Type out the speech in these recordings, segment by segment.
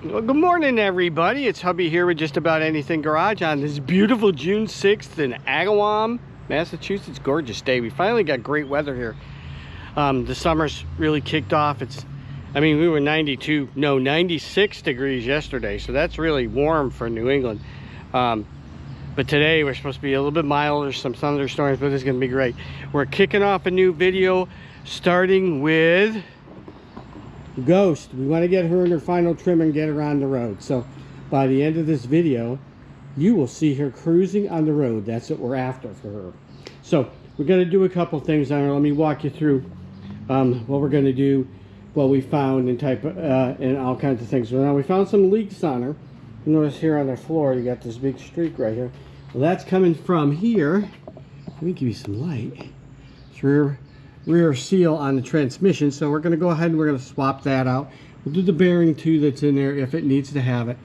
Well, good morning, everybody. It's Hubby here with Just About Anything Garage on this beautiful June 6th in Agawam, Massachusetts. Gorgeous day. We finally got great weather here. The summer's really kicked off. We were 96 degrees yesterday, so that's really warm for New England. But today we're supposed to be a little bit milder, some thunderstorms, but it's going to be great. We're kicking off a new video starting with Ghost. We want to get her in her final trim and get her on the road. So by the end of this video, you will see her cruising on the road. That's what we're after for her. So we're going to do a couple things on her. Let me walk you through what we're going to do, what we found, and all kinds of things. So now we found some leaks on her. You notice here on the floor, you got this big streak right here. Well, that's coming from here. Let me give you some light. It's rear seal on the transmission, so we're going to go ahead and we're going to swap that out. We'll do the bearing too that's in there if it needs to have it.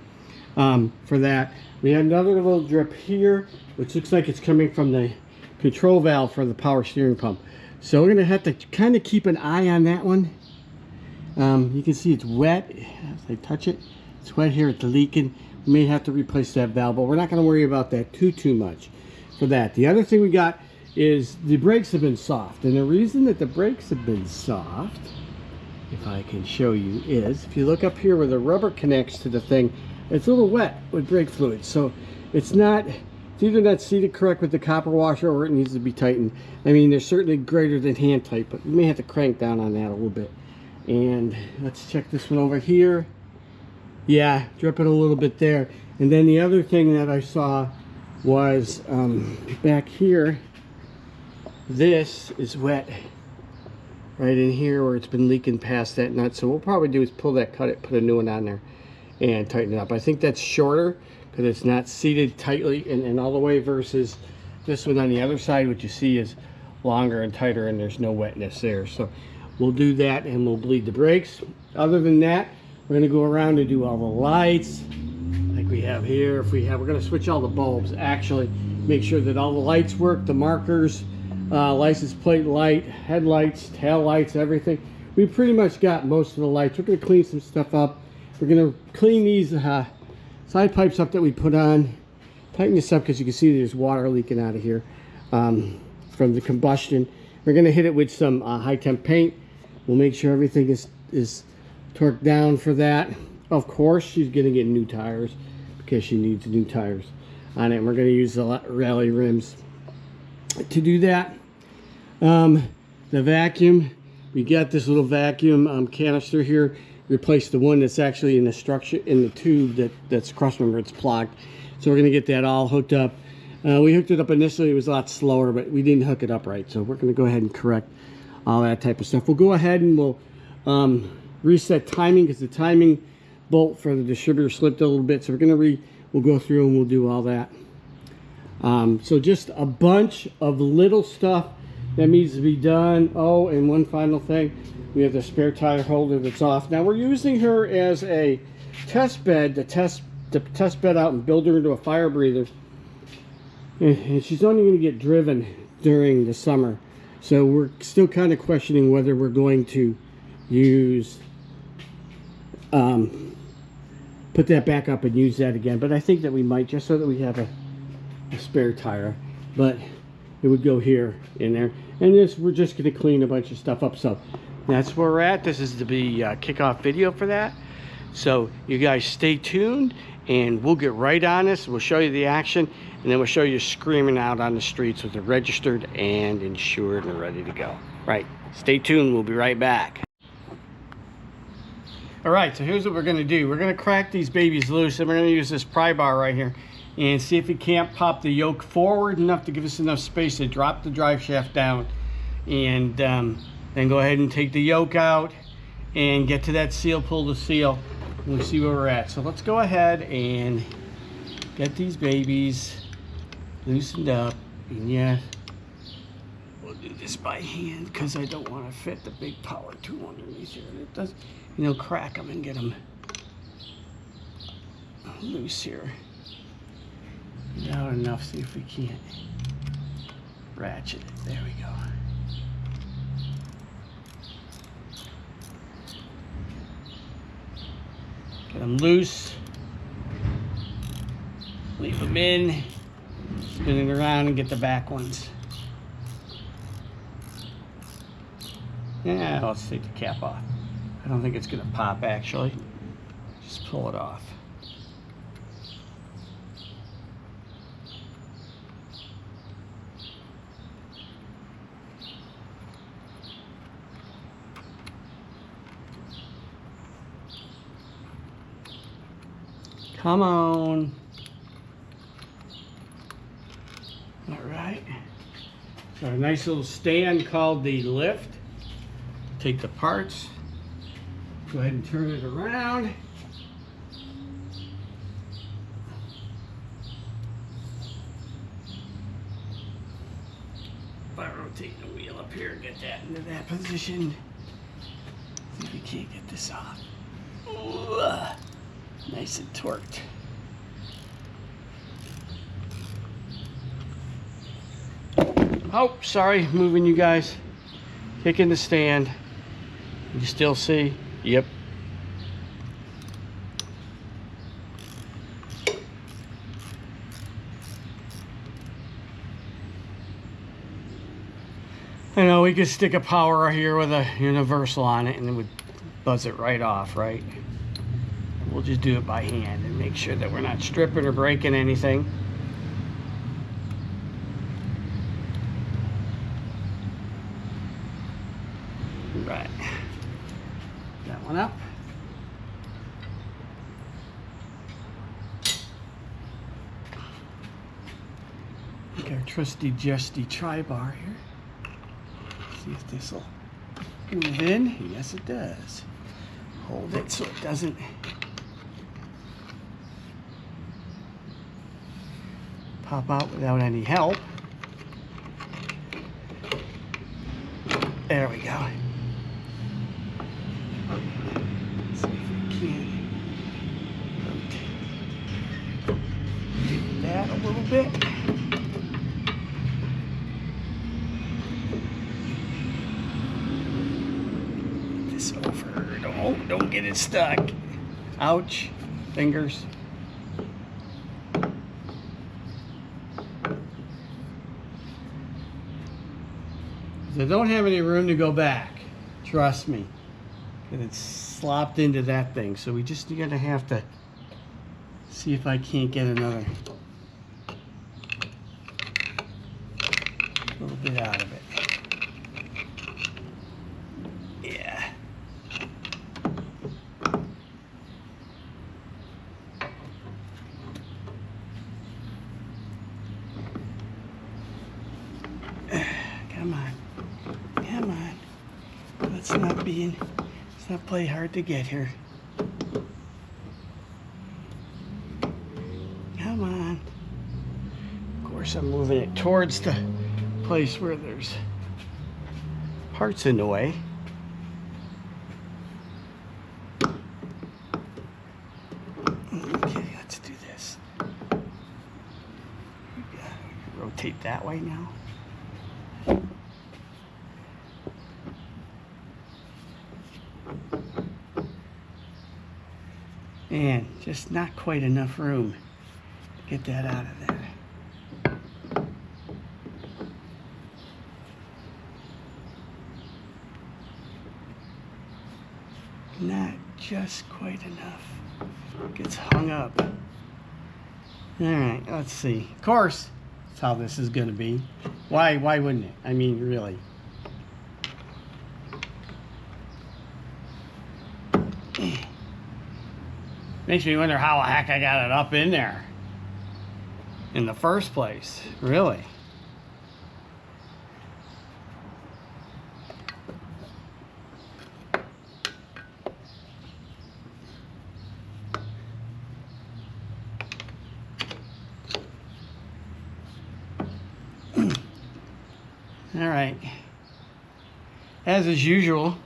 For that, we have another little drip here, which looks like it's coming from the control valve for the power steering pump. So we're going to have to kind of keep an eye on that one. You can see it's wet. As I touch it, it's wet here, it's leaking. We may have to replace that valve, but we're not going to worry about that too much for that. The other thing we got is the brakes have been soft, and the reason that the brakes have been soft, if I can show you, is if you look up here where the rubber connects to the thing, it's a little wet with brake fluid, so it's either not seated correct with the copper washer or it needs to be tightened. I mean, they're certainly greater than hand tight, but you may have to crank down on that a little bit. And let's check this one over here. Yeah, dripping a little bit there. And then the other thing that I saw was back here. This is wet right in here where it's been leaking past that nut. So what we'll probably do is pull that, cut it, put a new one on there and tighten it up. I think that's shorter because it's not seated tightly and all the way versus this one on the other side, which you see is longer and tighter and there's no wetness there. So we'll do that and we'll bleed the brakes. Other than that, we're going to go around and do all the lights like we have here. We're going to switch all the bulbs, actually make sure that all the lights work, the markers, license plate light, headlights, tail lights, everything. We pretty much got most of the lights. We're going to clean some stuff up. We're going to clean these side pipes up that we put on, tighten this up because you can see there's water leaking out of here from the combustion. We're going to hit it with some high temp paint. We'll make sure everything is torqued down for that. Of course, she's going to get new tires because she needs new tires on it. And we're going to use the rally rims to do that. The vacuum, we got this little vacuum canister here. Replace the one that's actually in the structure, in the tube that's cross member, it's plugged. So we're going to get that all hooked up. We hooked it up initially, it was a lot slower, but we didn't hook it up right. So we're going to go ahead and correct all that type of stuff. We'll go ahead and we'll reset timing because the timing bolt for the distributor slipped a little bit. So we'll go through and we'll do all that. So just a bunch of little stuff that needs to be done. Oh, and one final thing, we have the spare tire holder that's off. Now we're using her as a test bed to test bed out and build her into a fire breather. And she's only going to get driven during the summer. So we're still kind of questioning whether we're going to use, put that back up and use that again. But I think that we might, just so that we have a spare tire. But it would go here in there. And we're just going to clean a bunch of stuff up. So that's where we're at. This is the kickoff video for that. So you guys stay tuned and we'll get right on this. We'll show you the action and then we'll show you screaming out on the streets with it registered and insured and ready to go. Right, stay tuned, we'll be right back. All right, so here's what we're gonna do. We're gonna crack these babies loose and we're gonna use this pry bar right here and see if we can't pop the yoke forward enough to give us enough space to drop the drive shaft down, and then go ahead and take the yoke out and get to that seal, pull the seal, and we'll see where we're at. So let's go ahead and get these babies loosened up. And yeah, we'll do this by hand because I don't want to fit the big power tool underneath here. It does, crack them and get them loose here. Get out enough, see if we can't ratchet it. There we go. Get them loose. Leave them in. Spin it around and get the back ones. Yeah, let's take the cap off. I don't think it's gonna pop actually. Just pull it off. Come on. All right. So a nice little stand called the lift. Take the parts. Go ahead and turn it around. By rotating the wheel up here, get that into that position. See if you can't get this off. Ooh. Nice and torqued. Oh, sorry, moving you guys. Kicking the stand. You still see? Yep. I know we could stick a power here with a universal on it and it would buzz it right off, right? We'll just do it by hand and make sure that we're not stripping or breaking anything. Right. That one up. Take our trusty justy tri-bar here. See if this will move in. Yes, it does. Hold it so it doesn't pop out without any help. There we go. Let's see if we can rotate that a little bit. Get this over. Don't get it stuck. Ouch. Fingers. I don't have any room to go back, trust me, and it's slopped into that thing, so we just gonna have to see if I can't get another little bit out of it. Yeah. Come on. Come on. Let's not play hard to get here. Come on. Of course, I'm moving it towards the place where there's parts in the way. Okay, let's do this. Rotate that way now. And just not quite enough room to get that out of there. Not just quite enough. Gets hung up. All right, let's see. Of course, that's how this is going to be. Why wouldn't it? I mean, really. Makes me wonder how the heck I got it up in there in the first place, really. All right. As is usual,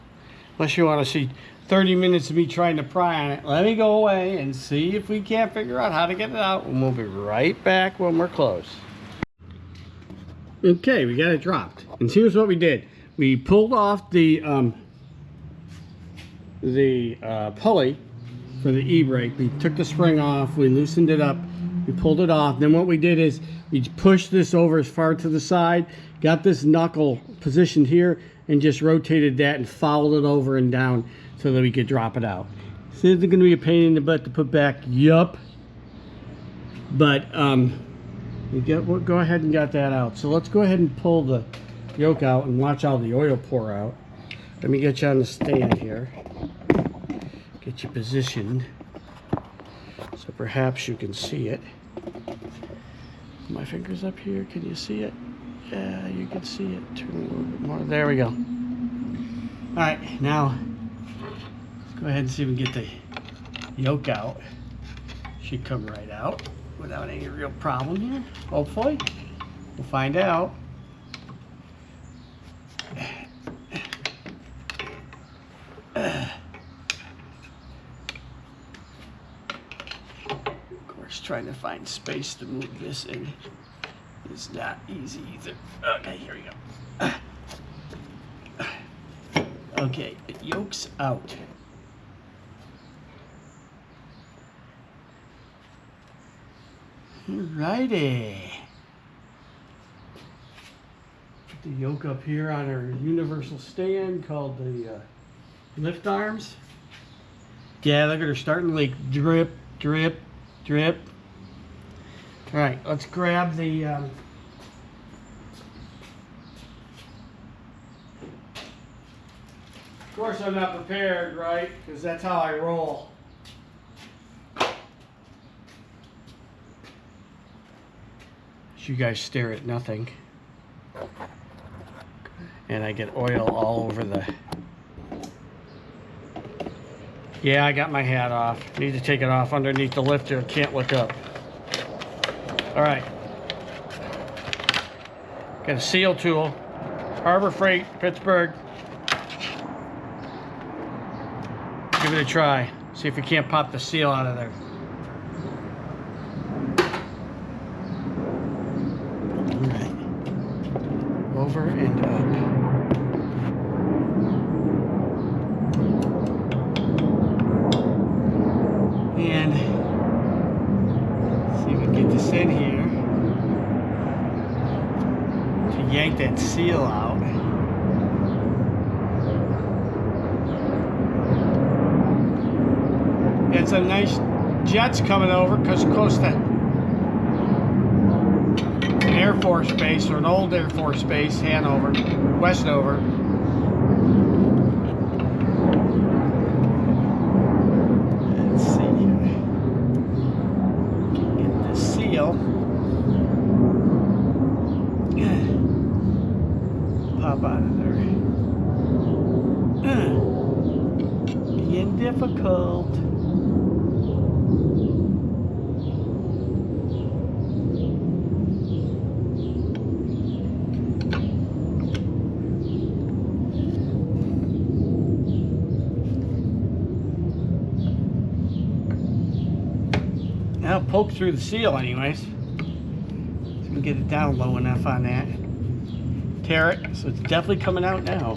unless you want to see 30 minutes of me trying to pry on it, let me go away and see if we can't figure out how to get it out, and we'll be right back when we're close. Okay, we got it dropped, and here's what we did. We pulled off the pulley for the e-brake. We took the spring off, we loosened it up, we pulled it off. Then what we did is we pushed this over as far to the side, got this knuckle positioned here, and just rotated that and followed it over and down so that we could drop it out. So is it going to be a pain in the butt to put back? Yup. But we'll go ahead and got that out. So let's go ahead and pull the yoke out and watch all the oil pour out. Let me get you on the stand here. Get you positioned so perhaps you can see it. My fingers up here, can you see it? Yeah, you can see it. Turn a little bit more. There we go. Alright, now let's go ahead and see if we can get the yoke out. Should come right out without any real problem here, hopefully. We'll find out. Of course, trying to find space to move this in is not easy either. Okay, here we go. Okay, the yoke's out. Alrighty. Put the yoke up here on our universal stand called the lift arms. Yeah, look at her starting to leak. Drip, drip, drip. Alright, let's grab the of course I'm not prepared, right? Because that's how I roll. You guys stare at nothing. And I get oil all over the... Yeah, I got my hat off. Need to take it off underneath the lifter. Can't look up. Alright. Got a seal tool. Harbor Freight, Pittsburgh. Give it a try. See if we can't pop the seal out of there. Over and up. And see if we can get this in here to yank that seal out. Got some nice jets coming over because close to Air Force Base, or an old Air Force Base, Hanover, Westover. Let's see here. Get the seal. Pop out of there. Being difficult. I'll poke through the seal anyways. So we can get it down low enough on that. Tear it, so it's definitely coming out now.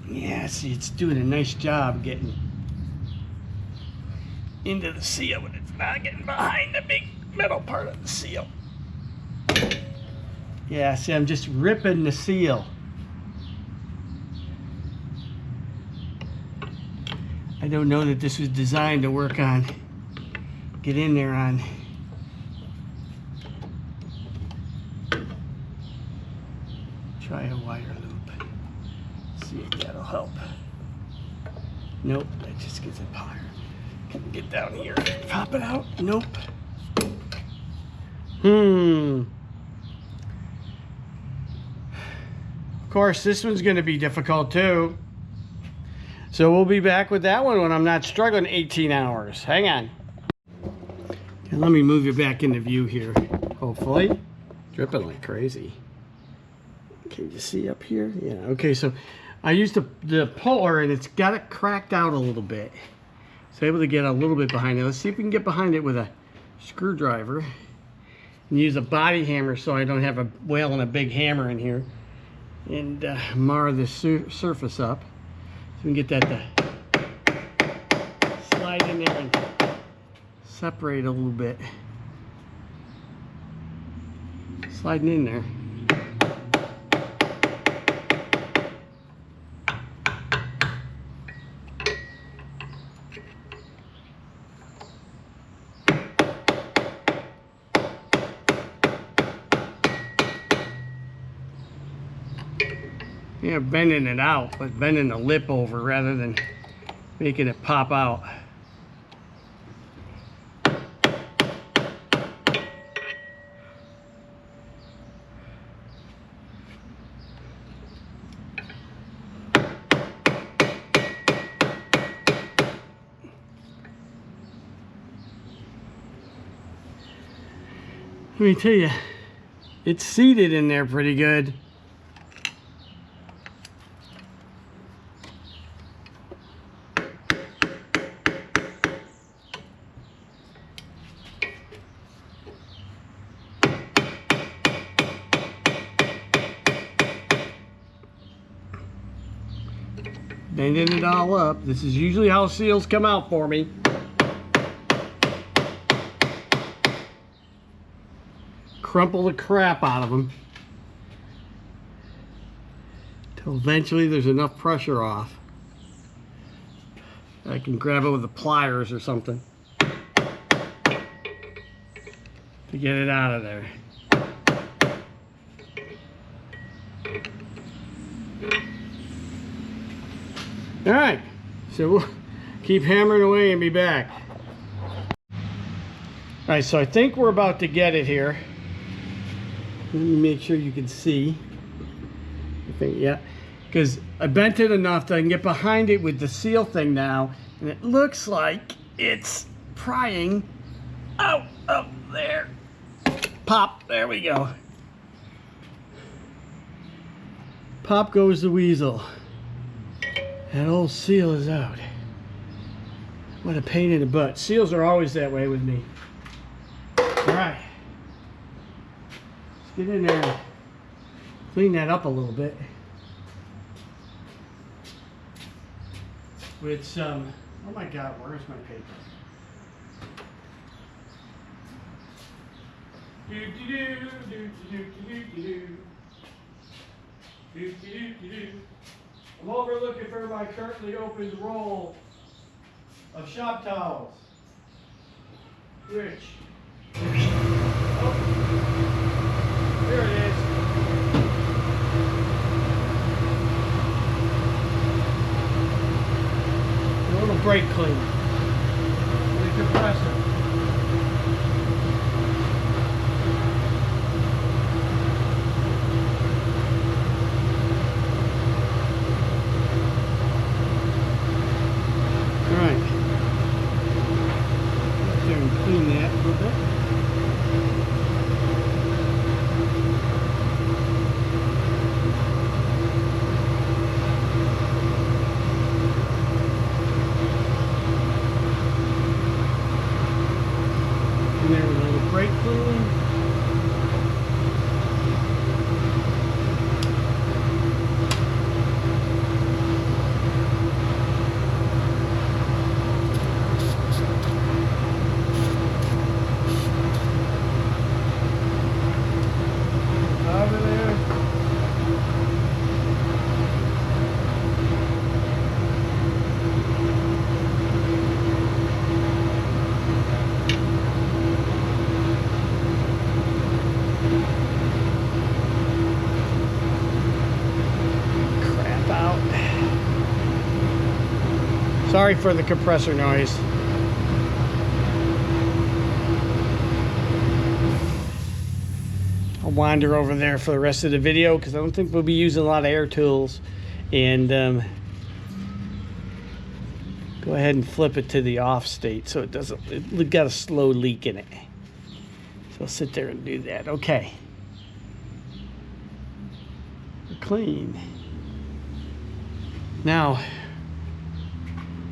Yeah, see, it's doing a nice job getting into the seal, but it's not getting behind the big metal part of the seal. Yeah, see, I'm just ripping the seal. I don't know that this was designed to work on, get in there on. Try a wire loop. See if that'll help. Nope, that just gets it higher. Get down here, pop it out. Nope. Of course, this one's going to be difficult too. So we'll be back with that one when I'm not struggling 18 hours. Hang on. Okay, let me move you back into view here. Hopefully. Dripping like crazy. Can you see up here? Yeah. Okay, so I used the puller and it's got it cracked out a little bit. So able to get a little bit behind it. Let's see if we can get behind it with a screwdriver and use a body hammer so I don't have a whale and a big hammer in here and mar the surface up. So we can get that to slide in there and separate a little bit. Sliding in there. Yeah, bending it out, but bending the lip over rather than making it pop out. Let me tell you, it's seated in there pretty good. Bending it all up. This is usually how seals come out for me. Crumple the crap out of them till eventually there's enough pressure off. I can grab it with the pliers or something to get it out of there. All right, so we'll keep hammering away and be back. All right, so I think we're about to get it here. Let me make sure you can see. I think, yeah, because I bent it enough that I can get behind it with the seal thing now, and it looks like it's prying out up there. Pop, there we go. Pop goes the weasel. That old seal is out. What a pain in the butt. Seals are always that way with me. All right. Let's get in there and clean that up a little bit. With some, oh my God, where's my paper? I'm over looking for my currently opened roll of shop towels. Rich. Oh, here it is. A little brake cleaner. With a compressor. Clean that a little bit. In there with a little brake cleaning. Sorry for the compressor noise. I'll wander over there for the rest of the video because I don't think we'll be using a lot of air tools. And go ahead and flip it to the off state so it doesn't, it got a slow leak in it. So I'll sit there and do that. Okay. We're clean. Now,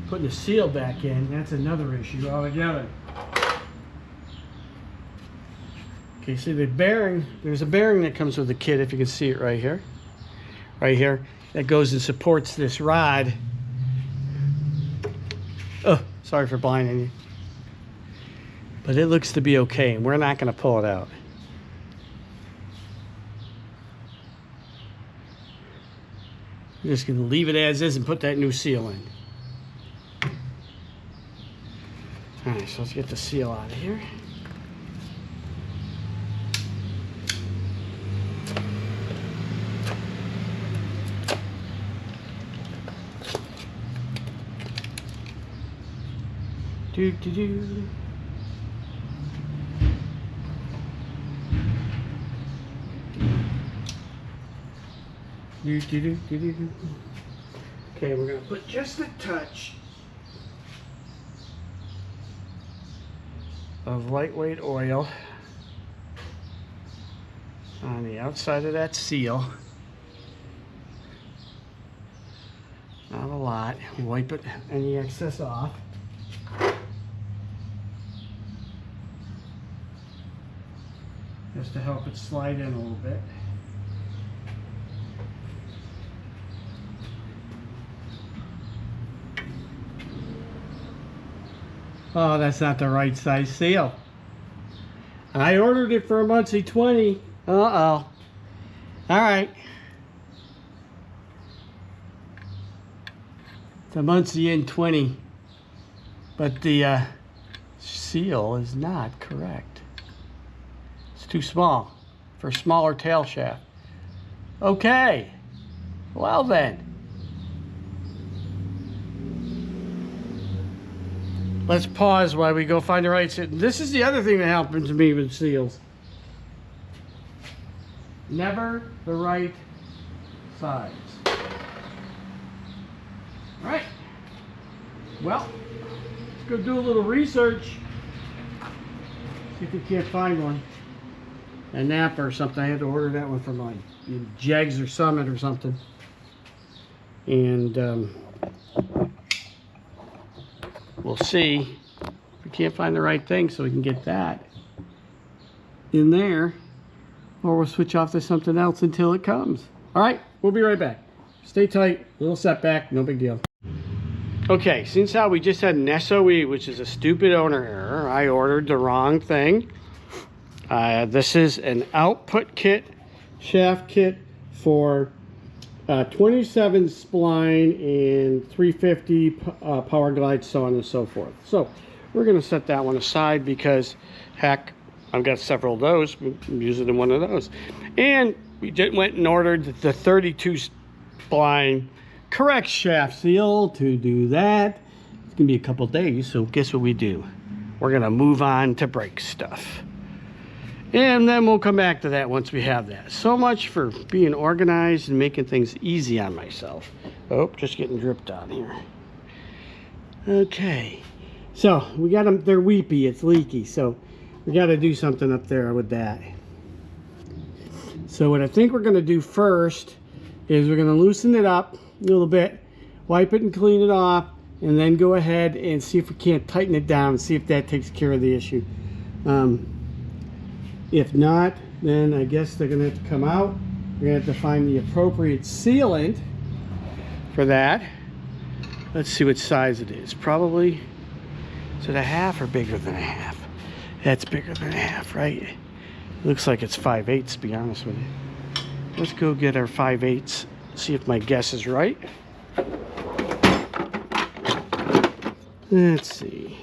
putting the seal back in, that's another issue altogether. Okay, see the bearing, there's a bearing that comes with the kit, if you can see it right here. Right here, that goes and supports this rod. Oh, sorry for blinding you. But it looks to be okay, and we're not going to pull it out. I'm just going to leave it as is and put that new seal in. Alright, so let's get the seal out of here. Do. Okay, we're gonna put just a touch of lightweight oil on the outside of that seal. Not a lot. Wipe it, any excess off. Just to help it slide in a little bit. Oh, that's not the right size seal. I ordered it for a Muncie 20. Uh-oh. Alright. It's a Muncie in 20. But the seal is not correct. It's too small for a smaller tail shaft. Okay. Well then. Let's pause while we go find the right seal. This is the other thing that happens to me with seals. Never the right size. All right. Well, let's go do a little research. See if we can't find one. A Napa or something. I had to order that one from my Jags or Summit or something. And we'll see if we can't find the right thing so we can get that in there, or we'll switch off to something else until it comes. All right, we'll be right back. Stay tight, little setback, no big deal. Okay, since how we just had an SOE, which is a stupid owner error, I ordered the wrong thing. This is an output kit, shaft kit for 27 spline and 350 power glide, so on and so forth. So we're going to set that one aside because, heck, I've got several of those. I'm using one of those. And we just went and ordered the 32 spline correct shaft seal. To do that, it's going to be a couple days, so guess what we do? We're going to move on to brake stuff. And then we'll come back to that once we have that. So much for being organized and making things easy on myself. Oh, just getting dripped on here. Okay. So, we got them, they're weepy, it's leaky. So, we got to do something up there with that. So, what I think we're going to do first is we're going to loosen it up a little bit, wipe it and clean it off, and then go ahead and see if we can't tighten it down and see if that takes care of the issue. If not, then I guess they're going to have to come out. We're going to have to find the appropriate sealant for that. Let's see what size it is. Probably, is it a half or bigger than a half? That's bigger than a half, right? It looks like it's 5/8, to be honest with you. Let's go get our 5/8, see if my guess is right. Let's see.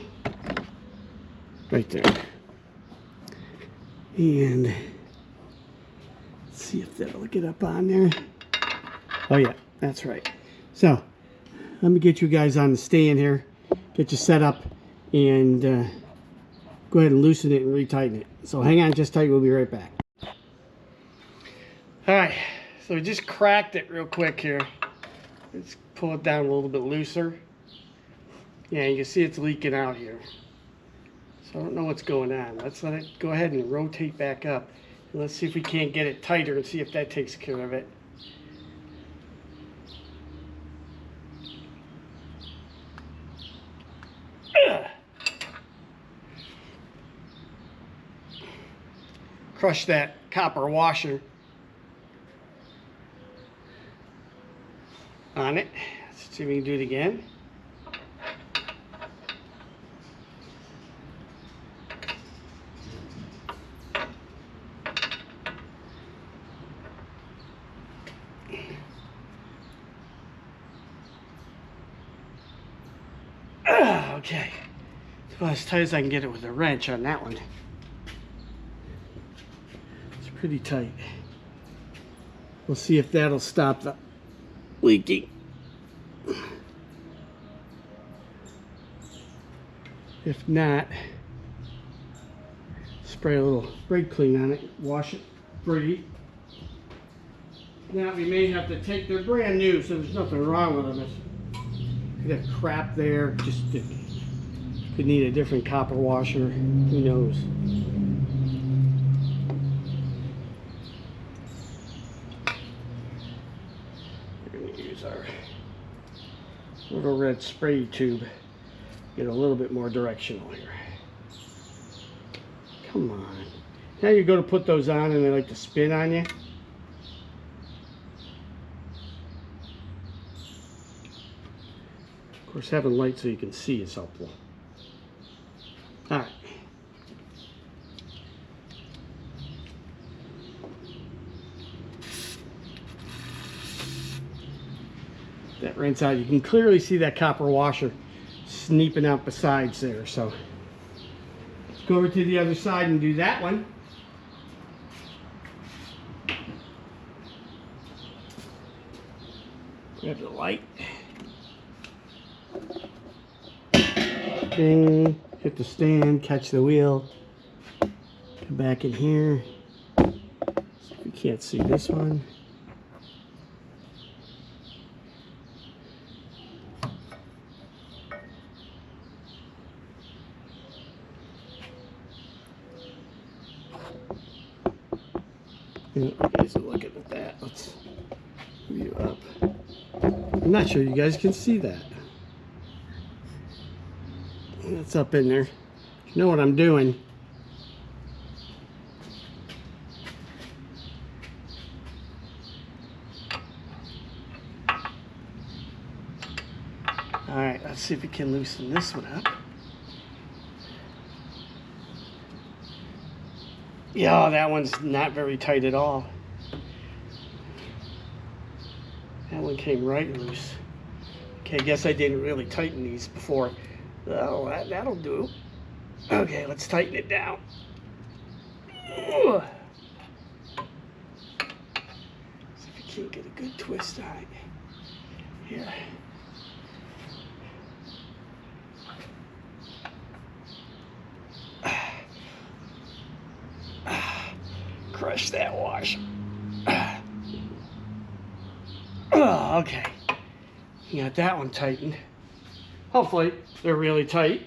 Right there. And let's see if that'll get up on there. Oh yeah, that's right. So let me get you guys on the stand here, get you set up, and go ahead and loosen it and retighten it. So hang on just tight, we'll be right back. All right, so we just cracked it real quick here. Let's pull it down a little bit looser. Yeah, you can see it's leaking out here. So I don't know what's going on. Let's let it go ahead and rotate back up. Let's see if we can't get it tighter and see if that takes care of it. crush that copper washer on it. Let's see if we can do it again. Okay, it's about as tight as I can get it with a wrench on that one. It's pretty tight. We'll see if that'll stop the leaking. If not, spray a little brake clean on it, wash it free. Now we may have to take, they're brand new, so there's nothing wrong with them. That crap there, just could need a different copper washer, who knows. We're going to use our little red spray tube, get a little bit more directional here. Come on. Now you go to put those on and they like to spin on you. Of course, having light so you can see is helpful. All right. That rinse out, you can clearly see that copper washer sneaking out besides there. So let's go over to the other side and do that one. Grab the light. Ding, hit the stand, catch the wheel, come back in here. See if you can't see this one. Okay, so looking at that, let's view up. I'm not sure you guys can see that. It's up in there. You know what I'm doing. Alright, let's see if we can loosen this one up. Yeah, that one's not very tight at all. That one came right loose. Okay, I guess I didn't really tighten these before. Oh, that'll do. Okay, let's tighten it down. Ugh. See if we can't get a good twist on it. Here. Crush that wash. Okay. You got that one tightened. Hopefully, they're really tight.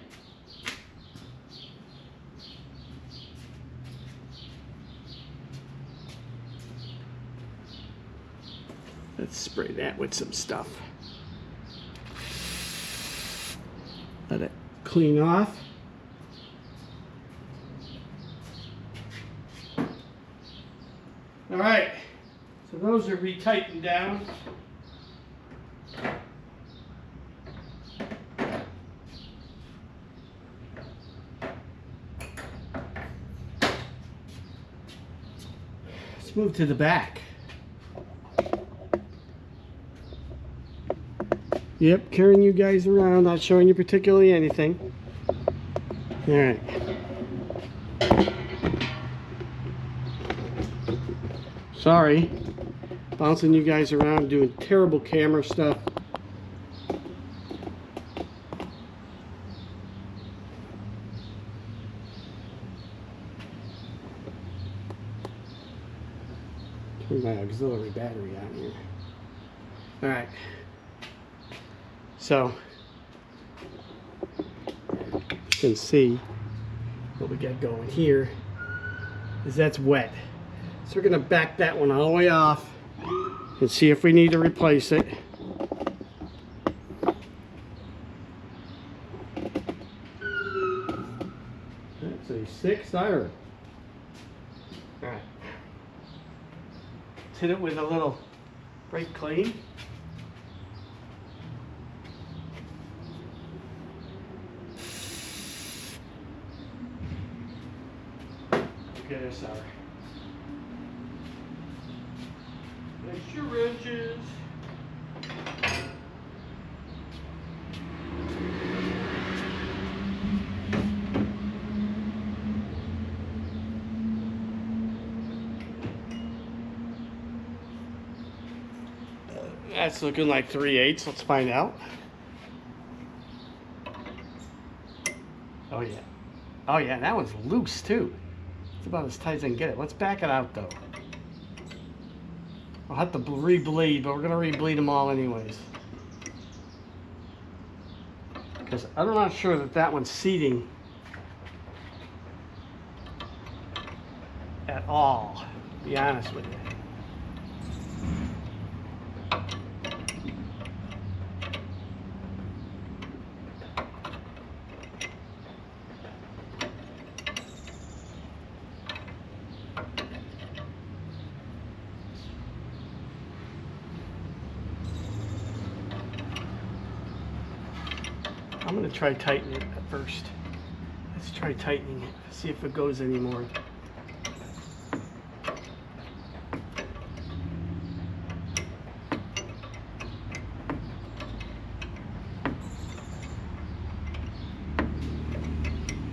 Let's spray that with some stuff. Let it clean off. All right, so those are retightened down. Let's move to the back. Yep, carrying you guys around, not showing you particularly anything. All right. Sorry, bouncing you guys around, doing terrible camera stuff. Turn my auxiliary battery on here. All right. So, you can see what we got going here is that's wet. So we're going to back that one all the way off and see if we need to replace it. That's a 6 iron. All hit it with a little brake clean. Okay, sorry. Extra wrenches. That's looking like 3/8. Let's find out. Oh yeah. Oh yeah, that one's loose too. It's about as tight as I can get it. Let's back it out though. I'll have to re-bleed, but we're gonna re-bleed them all anyways. Because I'm not sure that that one's seating at all, to be honest with you. I'm going to try tightening it at first. Let's try tightening it, see if it goes anymore.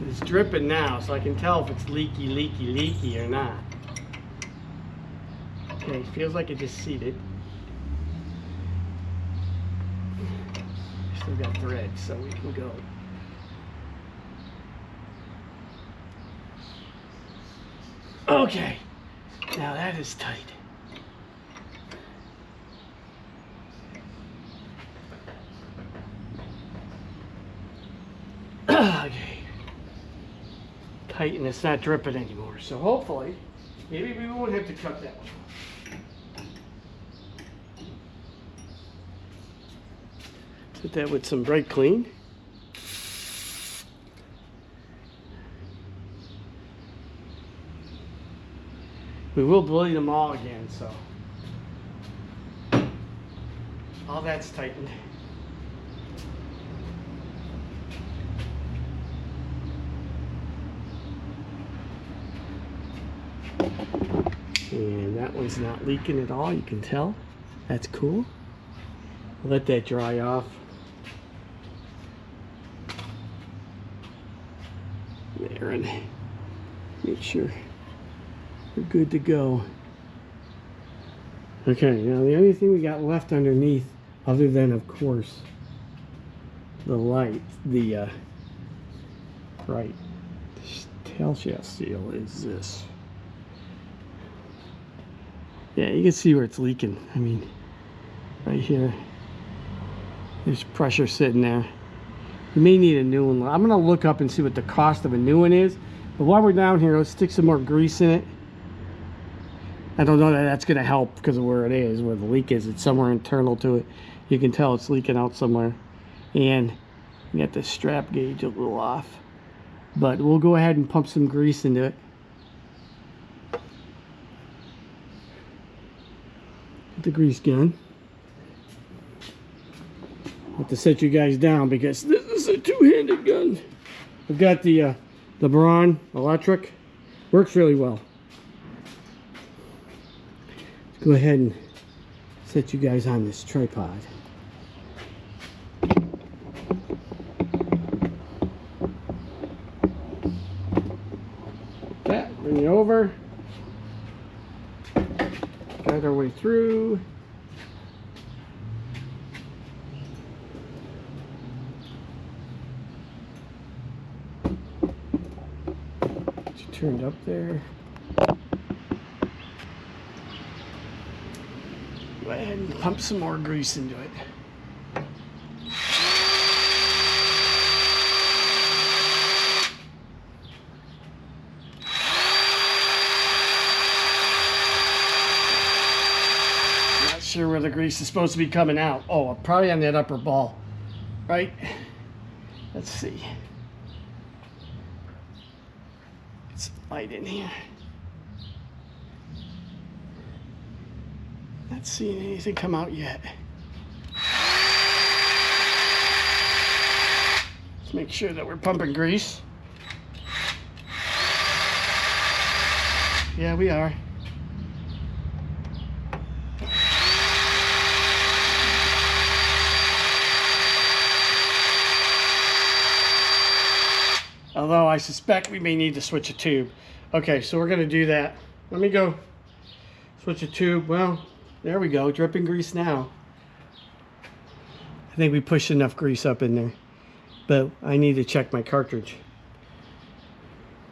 It's dripping now, so I can tell if it's leaky or not. Okay, feels like it just seated. Still got thread, so we can go. Okay, now that is tight. Okay, tight, and it's not dripping anymore. So hopefully, maybe we won't have to cut that one off. Hit that with some brake clean. We will bleed them all again, so all that's tightened. And that one's not leaking at all, you can tell. That's cool. Let that dry off. There, and make sure we're good to go. Okay, now the only thing we got left underneath, other than of course the light, the right tail shaft seal, is this. Yeah, you can see where it's leaking. I mean, right here, there's pressure sitting there. We may need a new one. I'm gonna look up and see what the cost of a new one is. But while we're down here, let's stick some more grease in it. I don't know that that's gonna help because of where it is, where the leak is. It's somewhere internal to it. You can tell it's leaking out somewhere. And you got the strap gauge a little off. But we'll go ahead and pump some grease into it. Get the grease gun. Have to set you guys down because this is a two-handed gun. I've got the Braun electric. Works really well. Let's go ahead and set you guys on this tripod. That, bring it over. Guide our way through. Turned up there. Go ahead and pump some more grease into it. Not sure where the grease is supposed to be coming out. Oh, probably on that upper ball, right? Let's see. Light in here. Not seeing anything come out yet. Let's make sure that we're pumping grease. Yeah, we are. Although I suspect we may need to switch a tube. Okay, so we're going to do that. Let me go switch a tube. Well, there we go. Dripping grease now. I think we pushed enough grease up in there. But I need to check my cartridge.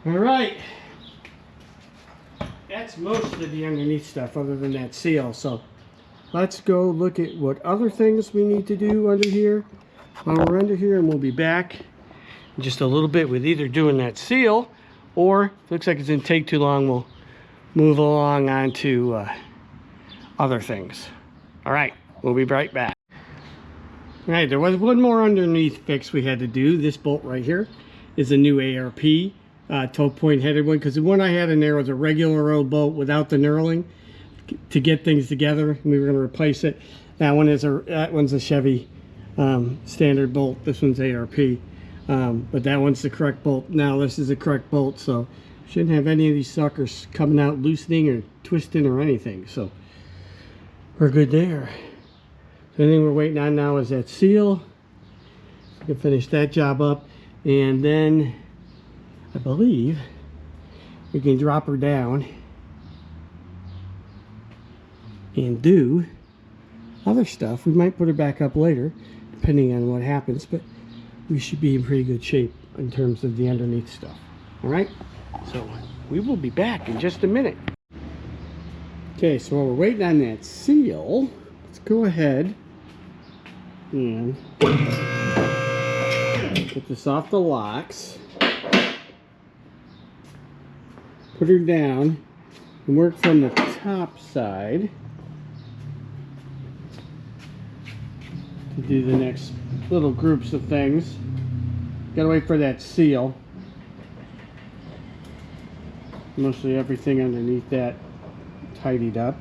All right. That's most of the underneath stuff other than that seal. So let's go look at what other things we need to do under here while we're under here, and we'll be back in just a little bit with either doing that seal, or if it looks like it's going to take too long, we'll move along on to other things. All right, we'll be right back. All right, there was one more underneath fix we had to do. This bolt right here is a new ARP 12 point headed one, because the one I had in there was a regular old bolt without the knurling to get things together, and we were going to replace it. That one's a Chevy standard bolt. This one's ARP, but that one's the correct bolt. Now this is the correct bolt, so shouldn't have any of these suckers coming out loosening or twisting or anything, so we're good there. The only thing we're waiting on now is that seal. We can finish that job up, and then I believe we can drop her down and do other stuff. We might put her back up later depending on what happens, but we should be in pretty good shape in terms of the underneath stuff. All right, so we will be back in just a minute. Okay, so while we're waiting on that seal, let's go ahead and get this off the locks. Put her down and work from the top side to do the next little groups of things. Gotta wait for that seal. Mostly everything underneath that tidied up.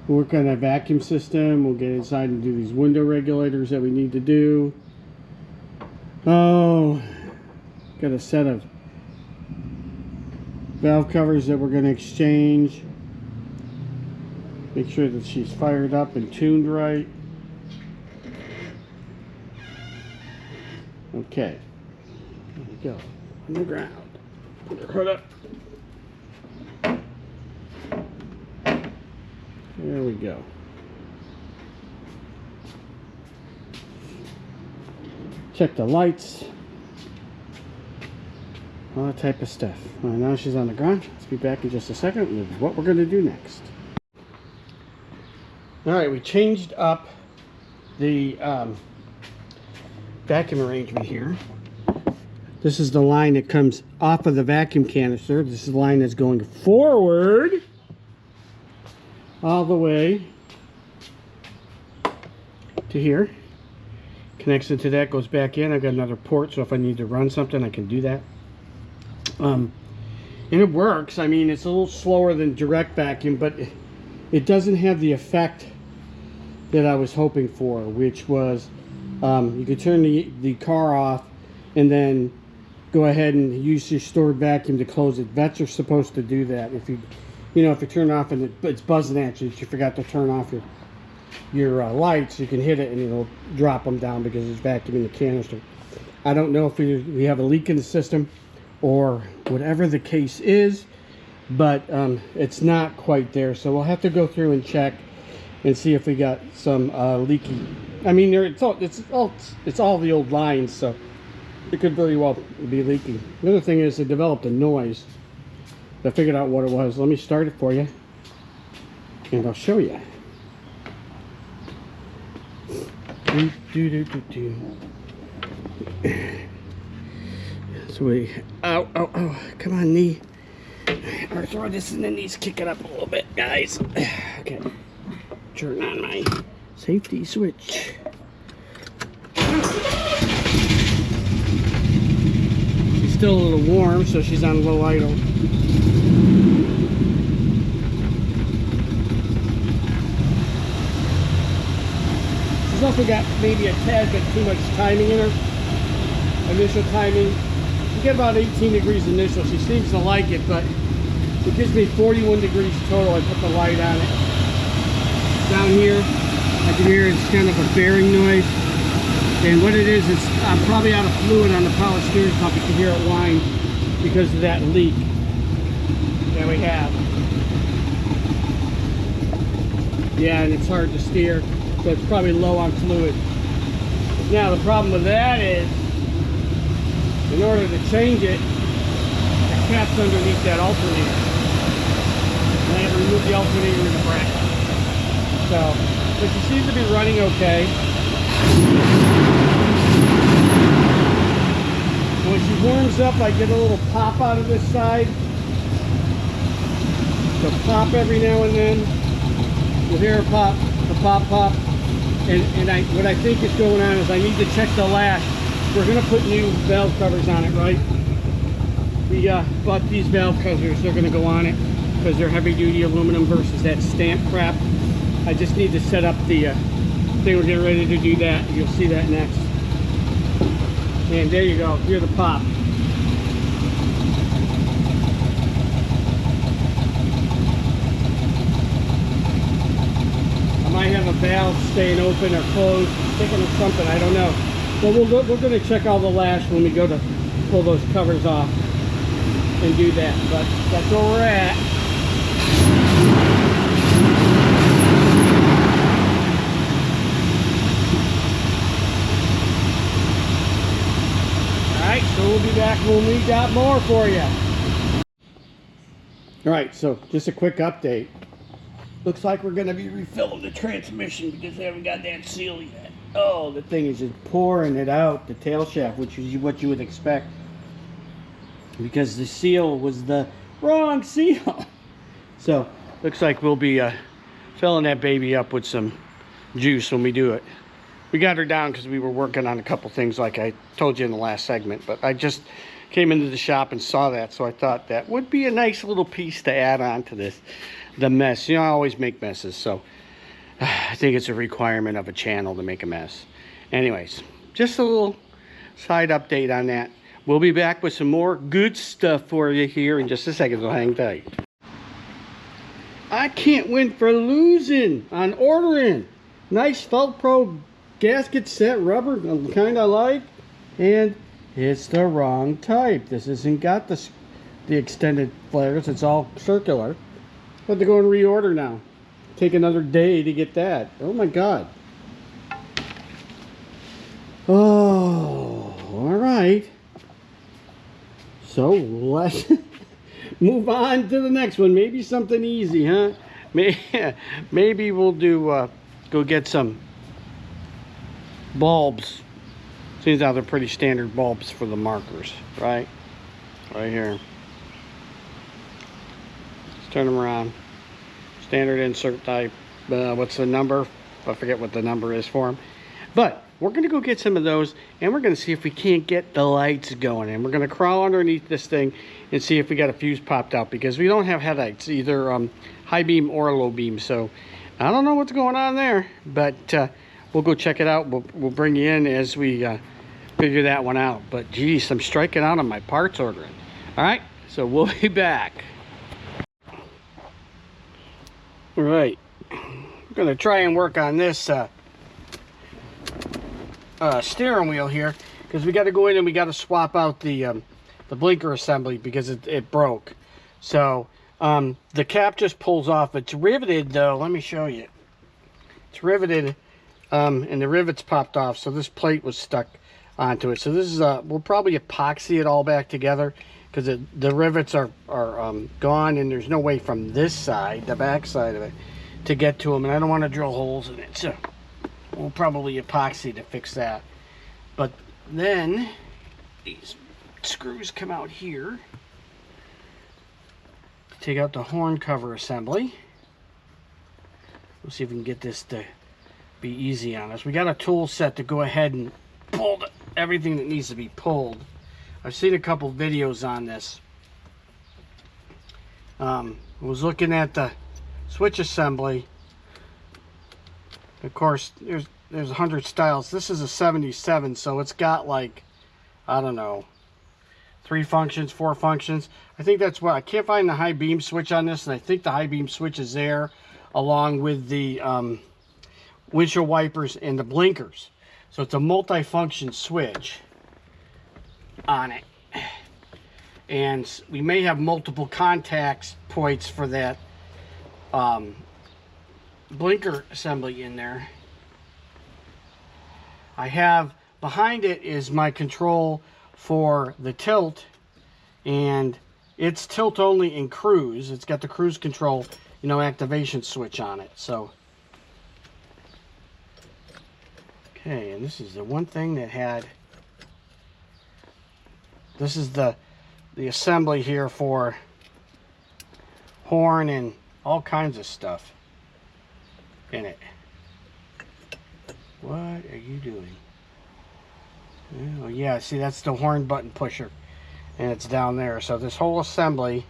We'll work on that vacuum system. We'll get inside and do these window regulators that we need to do. Oh, got a set of valve covers that we're going to exchange. Make sure that she's fired up and tuned right. Okay, there we go. On the ground. Put her hood up. There we go. Check the lights. All that type of stuff. All right, now she's on the ground. Let's be back in just a second with what we're going to do next. All right, we changed up the vacuum arrangement here. This is the line that comes off of the vacuum canister. This is the line that's going forward all the way to here. Connects into that, goes back in. I've got another port, so if I need to run something, I can do that. And it works. I mean, it's a little slower than direct vacuum, but it doesn't have the effect that I was hoping for, which was you could turn the car off and then go ahead and use your stored vacuum to close it. Vettes are supposed to do that. If you turn it off and it's buzzing at you, that you forgot to turn off your lights, you can hit it and it'll drop them down because it's vacuum in the canister. I don't know if we have a leak in the system or whatever the case is, but it's not quite there, so we'll have to go through and check and see if we got some leaky. I mean, it's all the old lines, so it could very well be leaking. The other thing is it developed a noise. I figured out what it was. Let me start it for you and I'll show you. So oh, come on, knee. Arthritis in the knees, kick it up a little bit, guys. Okay, turn on my safety switch. She's still a little warm, so she's on low idle. also got maybe a tad bit too much timing in her. Initial timing. She get about 18 degrees initial. She seems to like it, but it gives me 41 degrees total. I put the light on it. Down here, I can hear it's kind of a bearing noise. And what it is, I'm probably out of fluid on the power steering pump. You can hear it whine because of that leak that we have. Yeah, and it's hard to steer, so it's probably low on fluid. Now the problem with that is, in order to change it, the cap's underneath that alternator. And I have to remove the alternator in the bracket. So, but she seems to be running okay. When she warms up, I get a little pop out of this side. So pop every now and then. You'll hear a pop, a pop, pop. And what I think is going on is I need to check the lash. We're going to put new valve covers on it, right? We bought these valve covers. They're going to go on it because they're heavy duty aluminum versus that stamp crap. I just need to set up the thing. We're getting ready to do that. You'll see that next. And there you go. Hear the pop. I might have a valve staying open or closed, sticking or something. I don't know. But we're going to check all the lash when we go to pull those covers off and do that. But that's where we're at. Alright, so we'll be back when we got more for you. Alright, so just a quick update. Looks like we're going to be refilling the transmission because they haven't got that seal yet. Oh, the thing is just pouring it out, the tail shaft, which is what you would expect. Because the seal was the wrong seal. So, looks like we'll be filling that baby up with some juice when we do it. We got her down because we were working on a couple things like I told you in the last segment. But I just came into the shop and saw that, so I thought that would be a nice little piece to add on to this. The mess. You know, I always make messes, so I think it's a requirement of a channel to make a mess. Anyways, just a little side update on that. We'll be back with some more good stuff for you here in just a second, so hang tight. I can't win for losing on ordering. Nice Velcro gasket set rubber, the kind I like, and it's the wrong type. This isn't got the extended flares. It's all circular. I have to go and reorder now. Take another day to get that. Oh my god. Oh, all right. So let's move on to the next one. Maybe something easy, huh? Maybe we'll do go get some bulbs. Seems how they're pretty standard bulbs for the markers, right? Right here. Let's turn them around. Standard insert type. What's the number? I forget what the number is for them. But we're going to go get some of those, and we're going to see if we can't get the lights going. And we're going to crawl underneath this thing and see if we got a fuse popped out, because we don't have headlights, either high beam or low beam. So I don't know what's going on there, but we'll go check it out. We'll bring you in as we figure that one out. But geez, I'm striking out on my parts ordering. All right, so we'll be back. All right, we're going to try and work on this steering wheel here, because we got to go in and we got to swap out the blinker assembly because it broke. So the cap just pulls off. It's riveted though. Let me show you. It's riveted, and the rivets popped off, so this plate was stuck onto it. So this is we'll probably epoxy it all back together, because the rivets are gone, and there's no way from this side, the back side of it, to get to them, and I don't want to drill holes in it. So we'll probably epoxy to fix that. But then these screws come out here. Take out the horn cover assembly. We'll see if we can get this to be easy on us. We got a tool set to go ahead and pull everything that needs to be pulled. I've seen a couple videos on this. I was looking at the switch assembly. Of course, there's there's 100 styles. This is a 77, so it's got like, I don't know, 3 functions, 4 functions. I think that's what, I can't find the high beam switch on this, and I think the high beam switch is there along with the windshield wipers and the blinkers. So it's a multi-function switch on it. And we may have multiple contacts points for that blinker assembly in there. I have behind it is my control for the tilt, and it's tilt only in cruise. It's got the cruise control, you know, activation switch on it. So okay, and this is the one thing that had, this is the assembly here for horn and all kinds of stuff in it. What are you doing? Oh yeah, see, that's the horn button pusher, and it's down there. So this whole assembly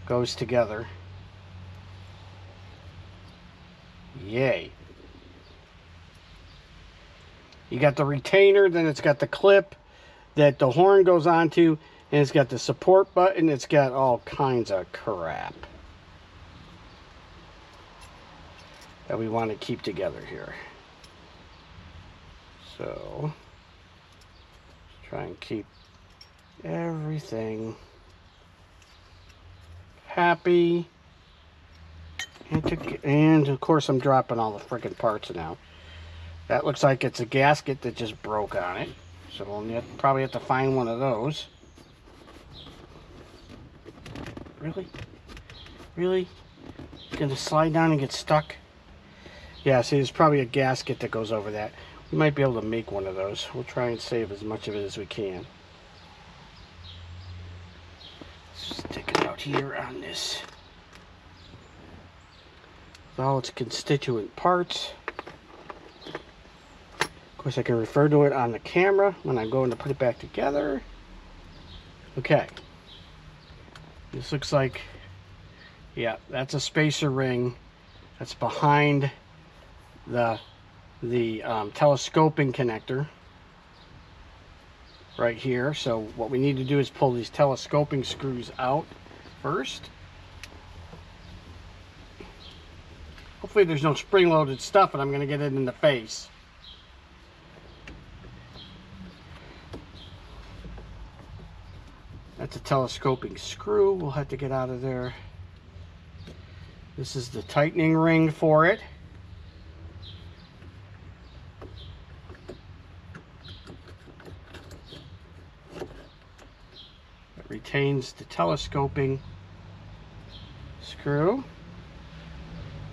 goes together. Yay. You got the retainer, then it's got the clip that the horn goes onto, and it's got the support button. It's got all kinds of crap that we want to keep together here. So let's try and keep everything happy. And of course I'm dropping all the freaking parts now. That looks like it's a gasket that just broke on it. So we'll probably have to find one of those. Really? Really? It's gonna slide down and get stuck? Yeah, see, there's probably a gasket that goes over that. We might be able to make one of those. We'll try and save as much of it as we can. Stick it out here on this. With all its constituent parts. Of course, I can refer to it on the camera when I'm going to put it back together. Okay. This looks like, yeah, that's a spacer ring. That's behind the telescoping connector right here. So what we need to do is pull these telescoping screws out first. Hopefully there's no spring-loaded stuff and I'm going to get it in the face. That's a telescoping screw. We'll have to get out of there. This is the tightening ring for it. It retains the telescoping screw.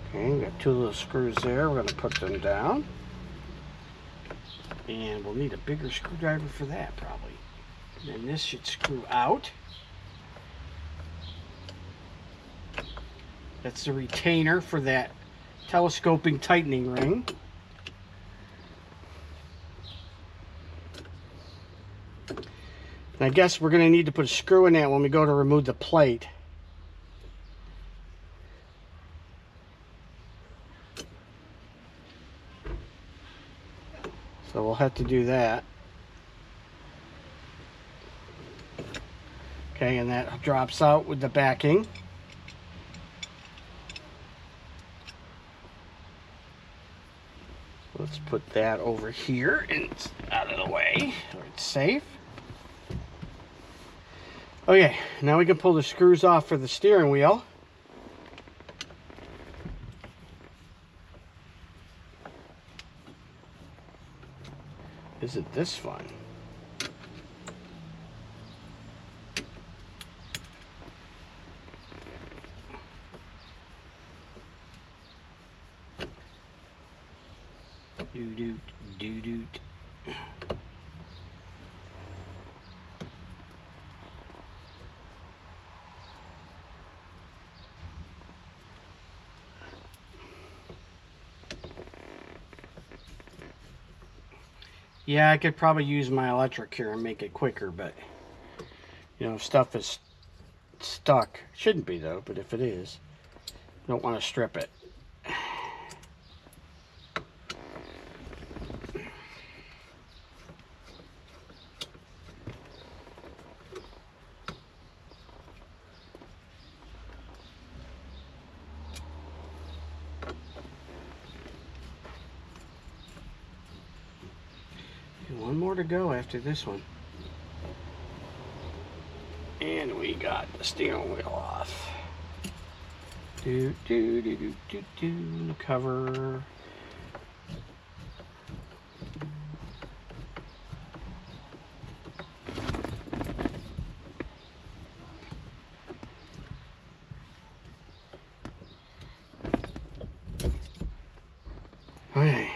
Okay, we've got 2 little screws there. We're going to put them down. And we'll need a bigger screwdriver for that, probably. And then this should screw out. That's the retainer for that telescoping tightening ring. And I guess we're going to need to put a screw in that when we go to remove the plate. So we'll have to do that. Okay, and that drops out with the backing. Let's put that over here and it's out of the way so it's safe. Okay, now we can pull the screws off for the steering wheel. Isn't this fun? Doo-doot, doo-doot. Yeah, I could probably use my electric here and make it quicker, but you know, if stuff is stuck. Shouldn't be though, but if it is, you don't want to strip it. One more to go after this one. And we got the steering wheel off. The cover. Okay.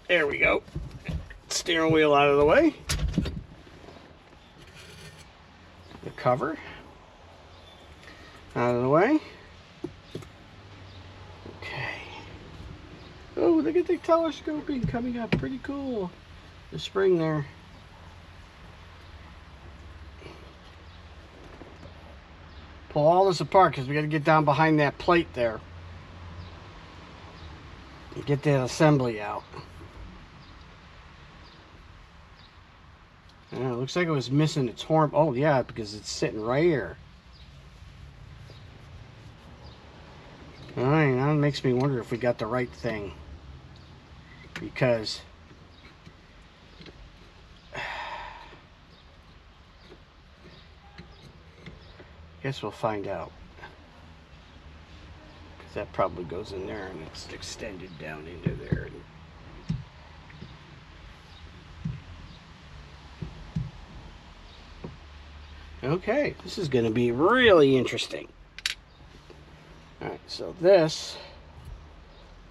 There we go. Steering wheel out of the way. The cover out of the way. Okay. Oh, look at the telescoping coming up. Pretty cool. The spring there. Pull all this apart because we got to get down behind that plate there. And get that assembly out. Yeah, it looks like it was missing its horn. Oh yeah, because it's sitting right here. Alright, now it makes me wonder if we got the right thing. Because guess we'll find out. Because that probably goes in there and it's extended down into there. Okay, this is going to be really interesting. Alright, so this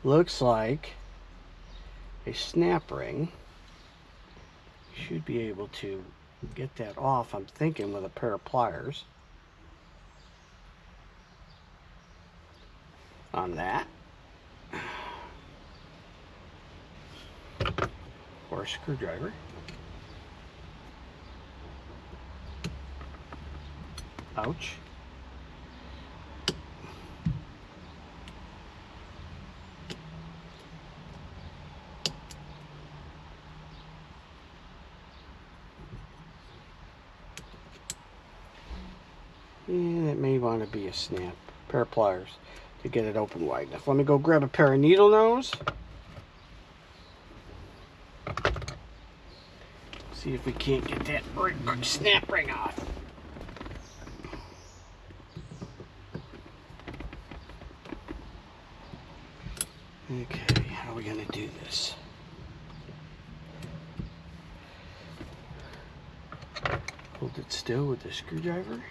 looks like a snap ring. You should be able to get that off, I'm thinking, with a pair of pliers on that. Or a screwdriver. Ouch. And it may want to be a snap. Pair of pliers to get it open wide enough. Let me go grab a pair of needle nose. See if we can't get that snap ring off. Okay, how are we going to do this? Hold it still with the screwdriver.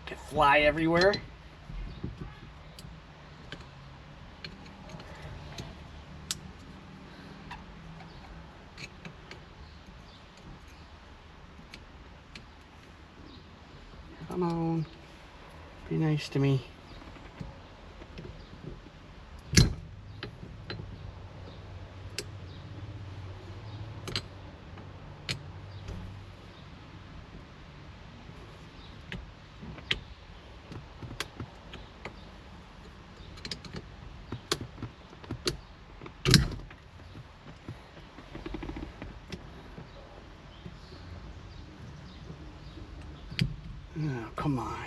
Can fly everywhere. Come on, be nice to me. Oh, come on.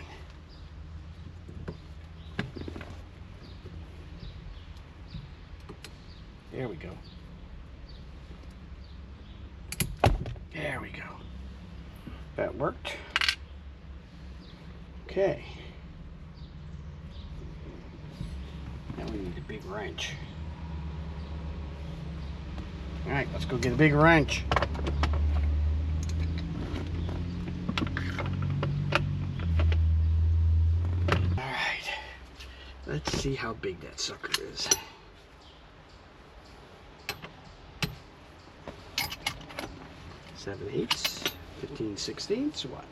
There we go. There we go. That worked. Okay. Now we need a big wrench. All right, let's go get a big wrench. Let's see how big that sucker is. Seven eighths, 15/16. What?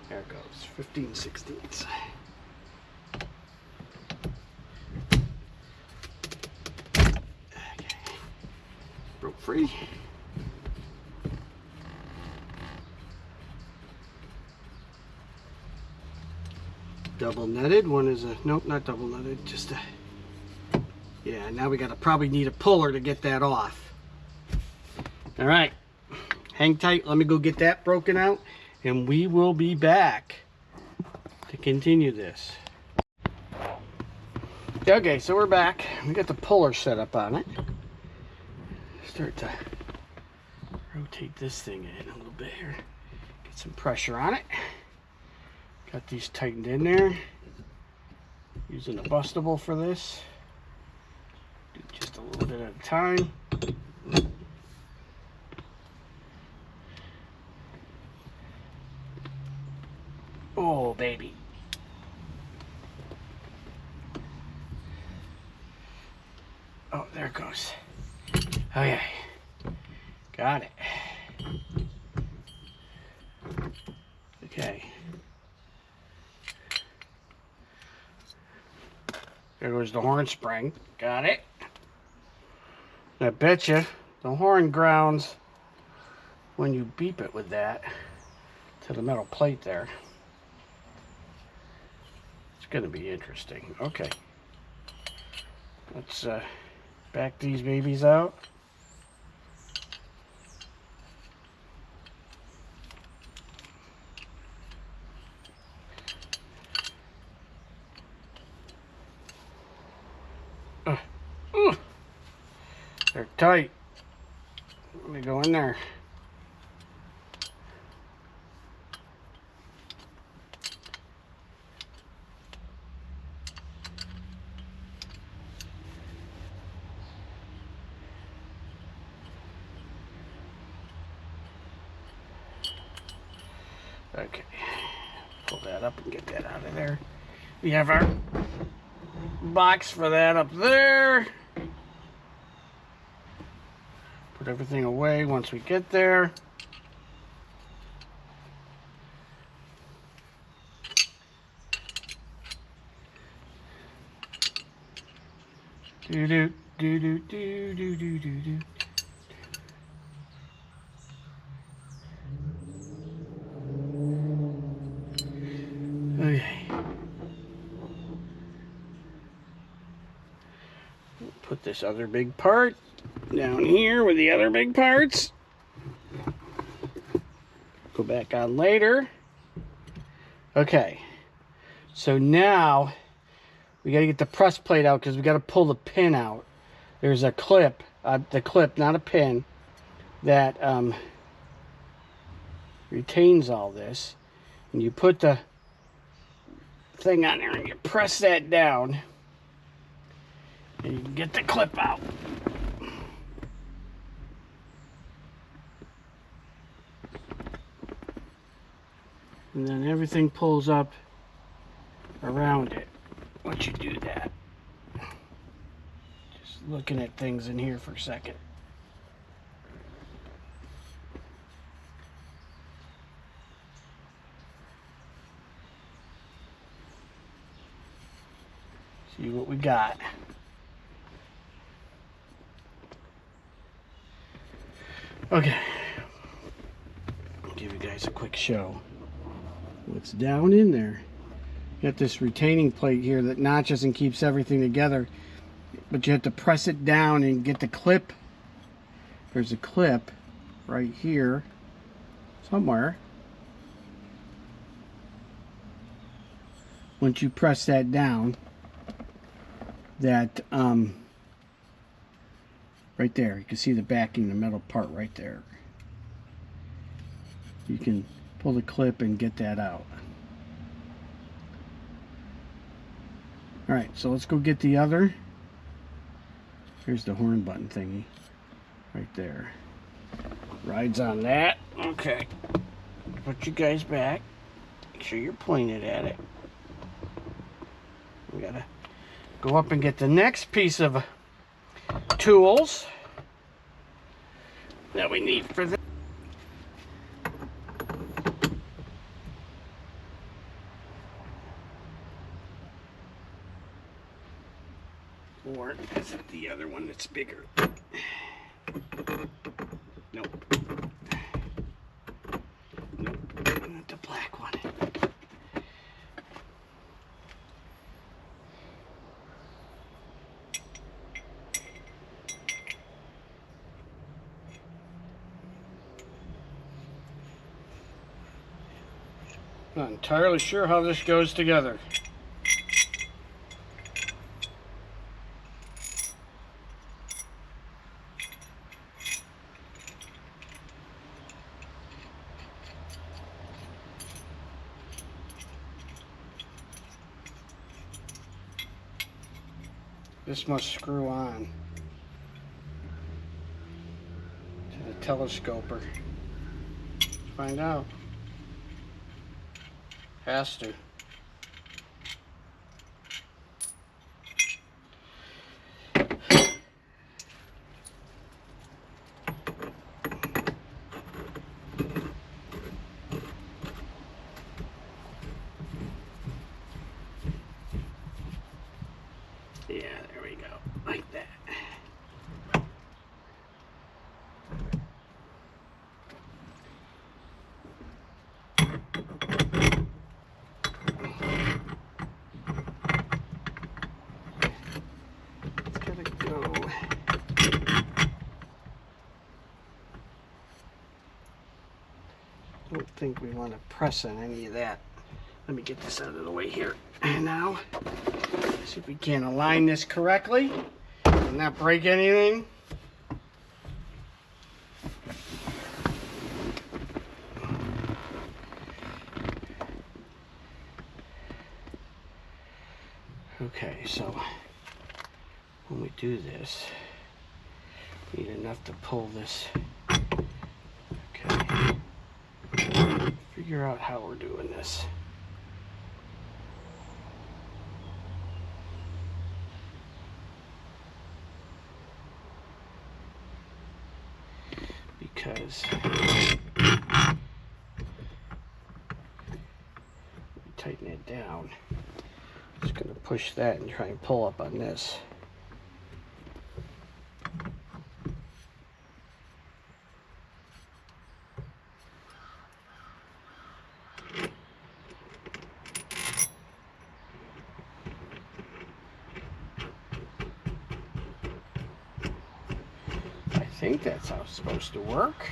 There it goes, 15/16. Okay. Broke free. Double netted. One is a, nope, not double netted, just a Yeah, now we gotta probably need a puller to get that off. All right, hang tight. Let me go get that broken out, and we will be back to continue this. Okay, so we're back. We got the puller set up on it. Start to rotate this thing in a little bit here. Get some pressure on it. Got these tightened in there. Using a bustable for this. Do just a little bit at a time. Oh, baby. Oh, there it goes. Okay. Got it. Okay. There goes the horn spring. Got it. I bet you the horn grounds when you beep it with that to the metal plate there. It's going to be interesting. Okay. Let's back these babies out. They're tight. Let me go in there. Okay, pull that up and get that out of there. We have our box for that up there. Put everything away once we get there. Do do do do do do do do do. Okay. Put this other big part down here with the other big parts. Go back on later. Okay. So now we got to get the press plate out because we got to pull the pin out. There's a clip, the clip, not a pin, that retains all this. And you put the thing on there and you press that down. And you can get the clip out. And then everything pulls up around it once you do that. Just looking at things in here for a second. See what we got. Okay, I'll give you guys a quick show. What's down in there? Got this retaining plate here that notches and keeps everything together, but you have to press it down and get the clip. There's a clip right here somewhere. Once you press that down, that right there, you can see the backing, the metal part right there. You can pull the clip and get that out. Alright, so let's go get the other. Here's the horn button thingy right there. Rides on that. Okay. Put you guys back. Make sure you're pointed at it. We gotta go up and get the next piece of tools that we need for this. Or is it the other one that's bigger? Nope. Nope. Not the black one. Not entirely sure how this goes together. This must screw on to the telescoper. Let's find out. Has to. Yeah, there we go, like that. It's gotta go. Don't think we want to press on any of that. Let me get this out of the way here. And now, see if we can align this correctly and not break anything. Okay, so when we do this, we need enough to pull this. Okay. Figure out how we're doing this. Because tighten it down. Just going to push that and try and pull up on this. I think that's how it's supposed to work.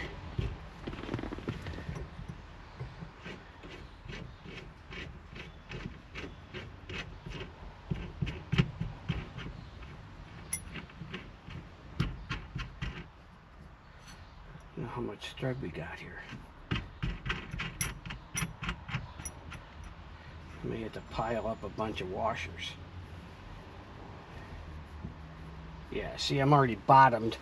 Know how much thread we got here. I may have to pile up a bunch of washers. Yeah, see, I'm already bottomed.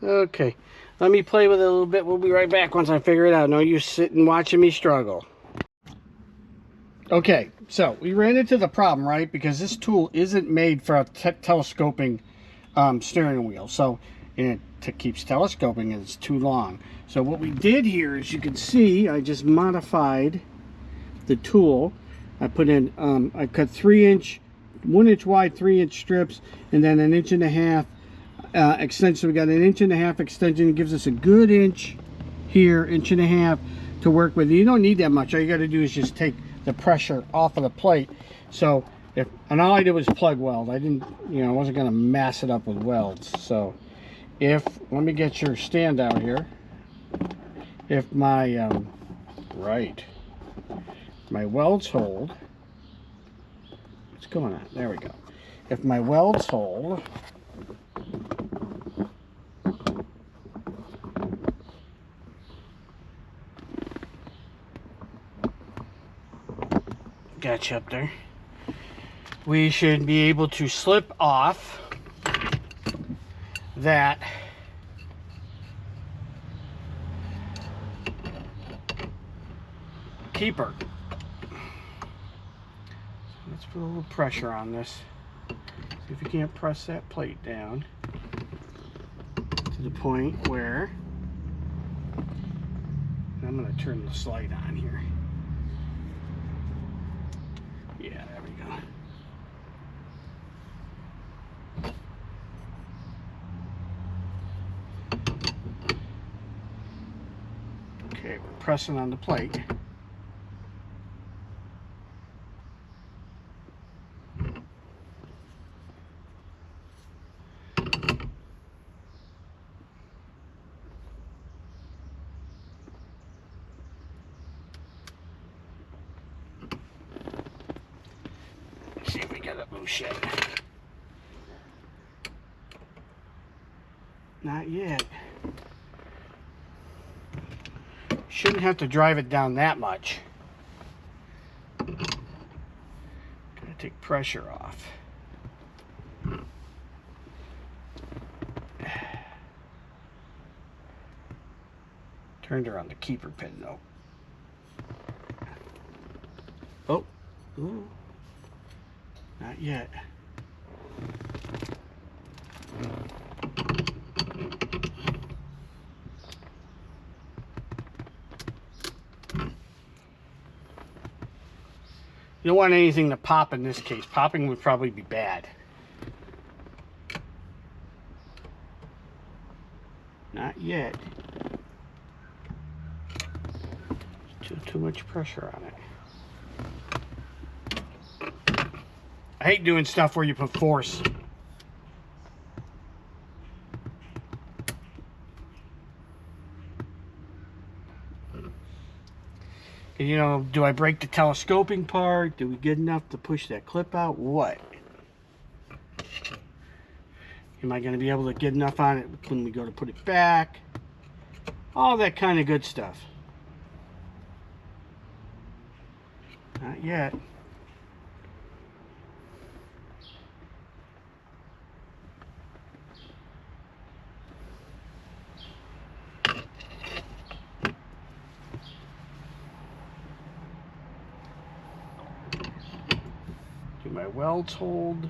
Okay, let me play with it a little bit. We'll be right back once I figure it out. No use sitting watching me struggle. Okay, so we ran into the problem, right? Because this tool isn't made for a telescoping steering wheel. So it keeps telescoping and it's too long. So what we did here, as you can see, I just modified the tool. I put in, I cut 1 inch wide, 3-inch strips, and then 1.5 inch extension. So we got 1.5 inch extension. It gives us a good inch here, 1.5 inch to work with. You don't need that much. All you got to do is just take the pressure off of the plate. So and all I did was plug weld. I didn't, I wasn't going to mass it up with welds. So let me get your stand out here. If my my welds hold, what's going on? There we go. If my welds hold, got you up there, we should be able to slip off that keeper. Let's put a little pressure on this. See if you can't press that plate down to the point where, I'm going to turn the slide on here. Yeah, there we go. Okay, we're pressing on the plate. Oh shit. Not yet. Shouldn't have to drive it down that much. Gotta take pressure off. Turned her on the keeper pin though. Oh, ooh, not yet. You don't want anything to pop in this case. Popping would probably be bad. Not yet. Too much pressure on it. I hate doing stuff where you put force. You know, do I break the telescoping part? Do we get enough to push that clip out? What? Am I going to be able to get enough on it when we go to put it back? All that kind of good stuff. Not yet. Do my welds hold?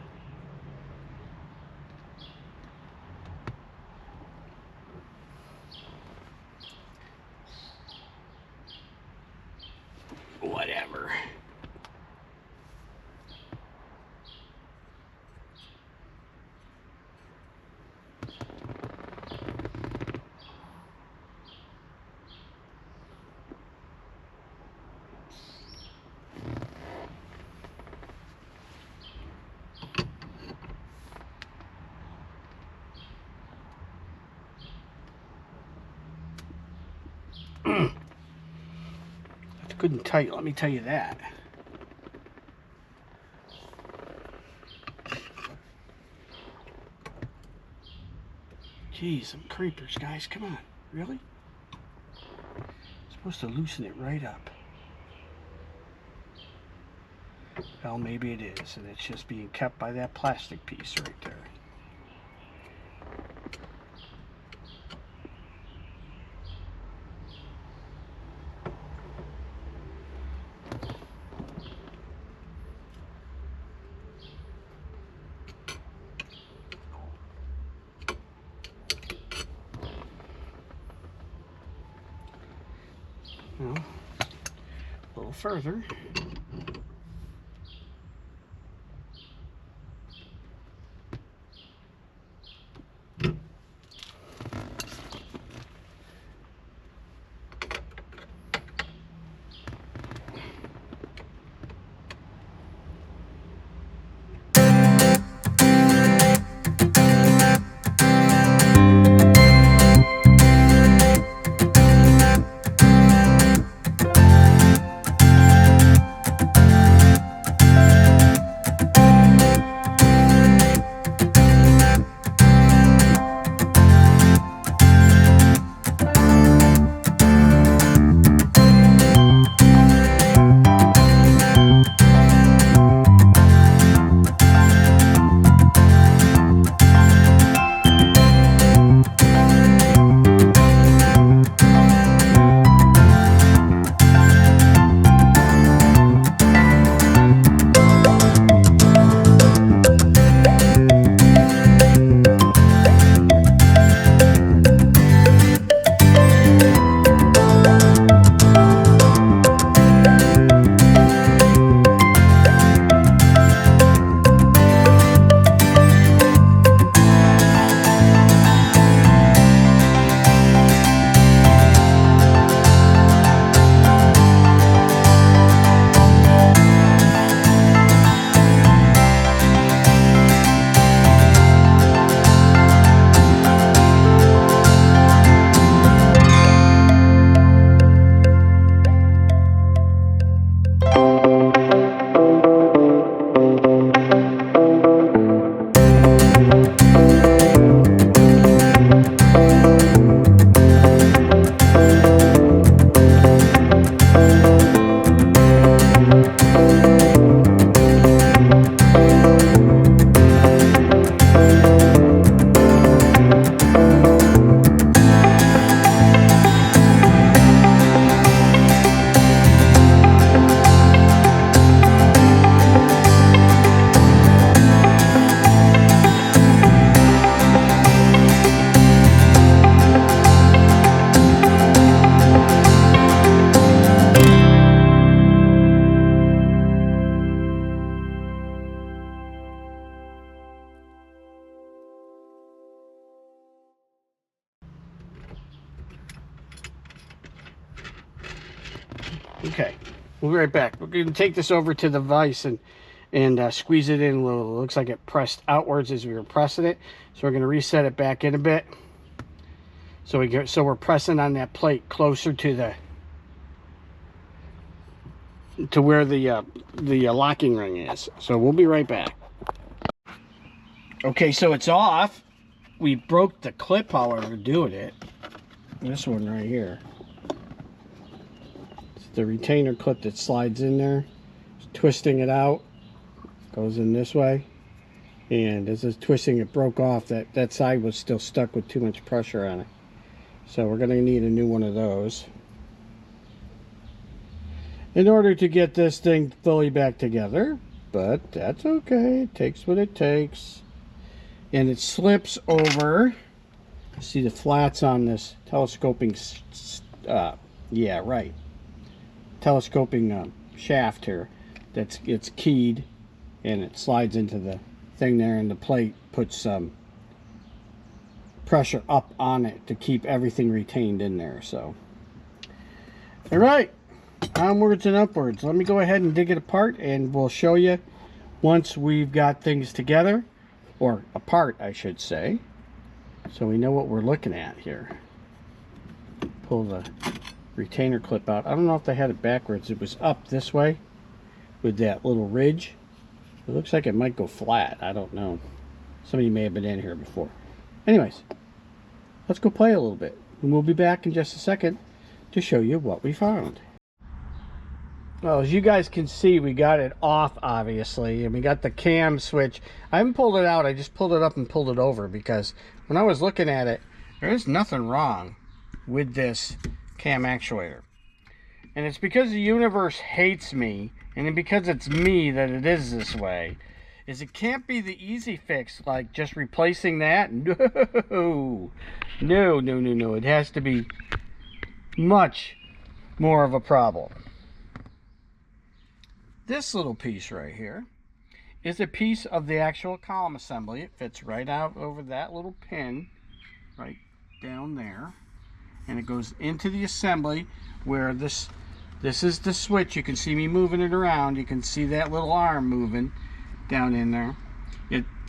Whatever. That's good and tight, let me tell you that. Geez, some creepers, guys. Come on. Really? Supposed to loosen it right up. Well, maybe it is, and it's just being kept by that plastic piece right there. Well, a little further. Okay, we'll be right back. We're going to take this over to the vise and squeeze it in a little. It looks like it pressed outwards as we were pressing it. So we're going to reset it back in a bit. So we're pressing on that plate closer to where the locking ring is. So we'll be right back. Okay, so it's off. We broke the clip, however, doing it. This one right here. It's the retainer clip that slides in there. Just twisting it out. Goes in this way. And as it's twisting, it broke off. That side was still stuck with too much pressure on it. So we're going to need a new one of those in order to get this thing fully back together. But that's okay. It takes what it takes. And it slips over. See the flats on this telescoping, yeah, right. Telescoping shaft here. It's keyed, and it slides into the thing there, and the plate puts some pressure up on it to keep everything retained in there. So, all right, onwards and upwards. Let me go ahead and dig it apart, and we'll show you once we've got things together, or apart, I should say, so we know what we're looking at here. Pull the retainer clip out. I don't know if they had it backwards. It was up this way with that little ridge. It looks like it might go flat. I don't know. Somebody may have been in here before. Anyways, let's go play a little bit, and we'll be back in just a second to show you what we found. Well, as you guys can see, we got it off, obviously, and we got the cam switch. I haven't pulled it out. I just pulled it up and pulled it over, because when I was looking at it, there is nothing wrong with this cam actuator. And it's because the universe hates me, and because it's me that it is this way. Is it can't be the easy fix, like just replacing that. No. It has to be much more of a problem. This little piece right here is a piece of the actual column assembly. It fits right out over that little pin right down there, and it goes into the assembly where this is the switch. You can see me moving it around. You can see that little arm moving down in there.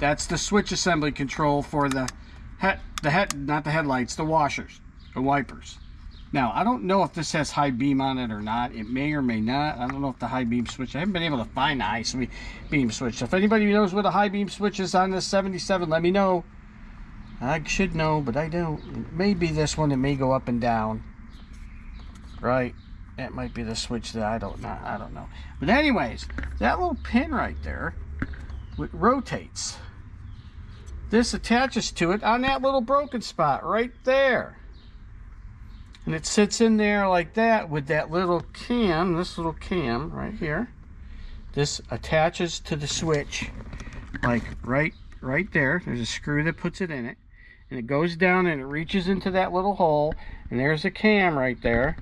That's the switch assembly control for not the headlights, the washers, the wipers. Now, I don't know if this has high beam on it or not. It may or may not. I don't know if the high beam switch, I haven't been able to find the high beam switch. So if anybody knows what a high beam switch is on this 77, let me know. I should know, but I don't. It may be this one. It may go up and down. Right? That might be the switch that I don't know. But anyways, that little pin right there, it rotates. This attaches to it on that little broken spot right there. And it sits in there like that with that little cam, this little cam right here. This attaches to the switch, like right there. There's a screw that puts it in it. And it goes down and it reaches into that little hole. And there's a cam right there.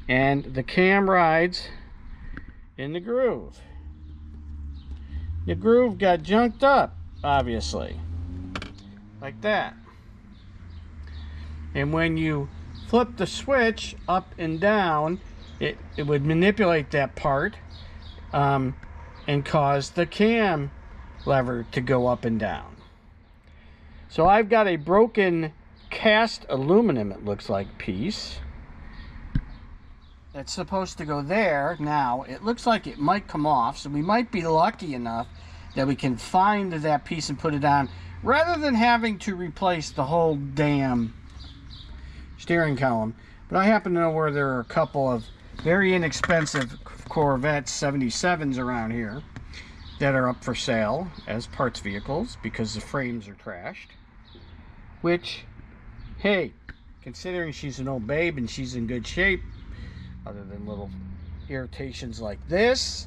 And the cam rides in the groove. The groove got junked up, obviously. Like that. And when you flip the switch up and down, it would manipulate that part and cause the cam lever to go up and down. So I've got a broken cast aluminum, it looks like, piece that's supposed to go there. Now it looks like it might come off, so we might be lucky enough that we can find that piece and put it on, rather than having to replace the whole damn steering column. But I happen to know where there are a couple of very inexpensive Corvette 77s around here that are up for sale as parts vehicles because the frames are trashed. Which, hey, considering she's an old babe and she's in good shape, other than little irritations like this,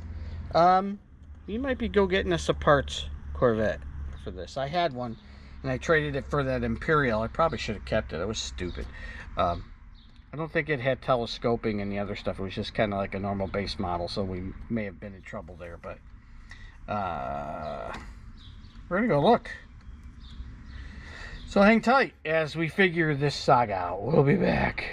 you might be getting us a parts Corvette for this. I had one and I traded it for that Imperial. I probably should have kept it. It was stupid. I don't think it had telescoping and the other stuff. It was just kind of like a normal base model, so we may have been in trouble there. But we're gonna go look. So hang tight as we figure this saga out. We'll be back.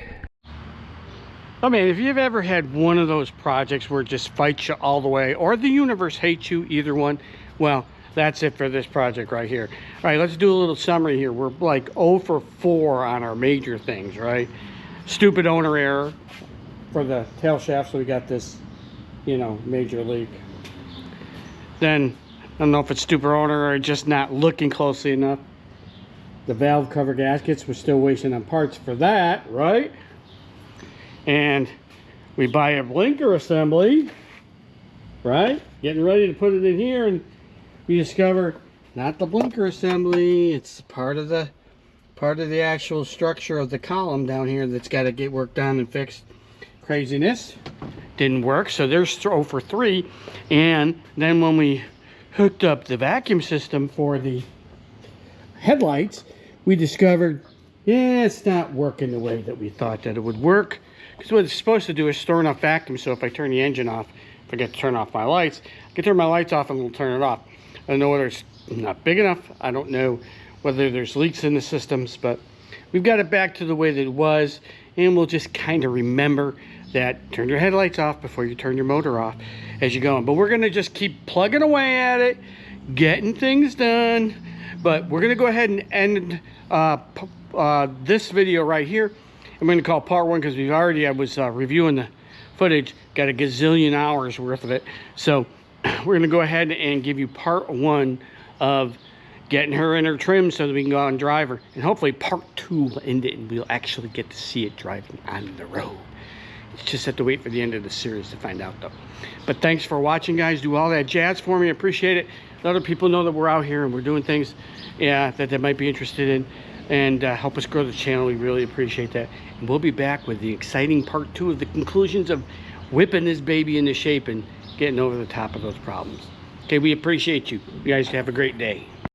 I mean, if you've ever had one of those projects where it just fights you all the way, or the universe hates you, either one, well, that's it for this project right here. All right, let's do a little summary here. We're like 0 for 4 on our major things, right? Stupid owner error for the tail shaft, so we got this, you know, major leak. Then, I don't know if it's stupid owner or just not looking closely enough. The valve cover gaskets, we're still waiting on parts for that, right? And we buy a blinker assembly, right? Getting ready to put it in here, and we discover not the blinker assembly, it's part of the actual structure of the column down here that's got to get worked on and fixed. Craziness. Didn't work, so there's 0 for 3. And then when we hooked up the vacuum system for the headlights, we discovered, yeah, it's not working the way that we thought that it would work. Because what it's supposed to do is store enough vacuum, so if I turn the engine off, if I get to turn off my lights, I can turn my lights off and it'll turn it off. I don't know whether it's not big enough. I don't know whether there's leaks in the systems, but we've got it back to the way that it was, and we'll just kind of remember that turn your headlights off before you turn your motor off as you go on. But we're going to just keep plugging away at it, getting things done. But we're going to go ahead and end this video right here. I'm going to call part 1 because I was reviewing the footage, got a gazillion hours worth of it. So we're going to go ahead and give you part 1 of getting her in her trim so that we can go out and drive her. And hopefully part 2 will end it and we'll actually get to see it driving on the road. Just have to wait for the end of the series to find out, though. But thanks for watching, guys. Do all that jazz for me. I appreciate it. Let other people know that we're out here and we're doing things, yeah, that they might be interested in, and help us grow the channel. We really appreciate that. And we'll be back with the exciting part 2 of the conclusions of whipping this baby into shape and getting over the top of those problems. Okay, we appreciate you. You guys have a great day.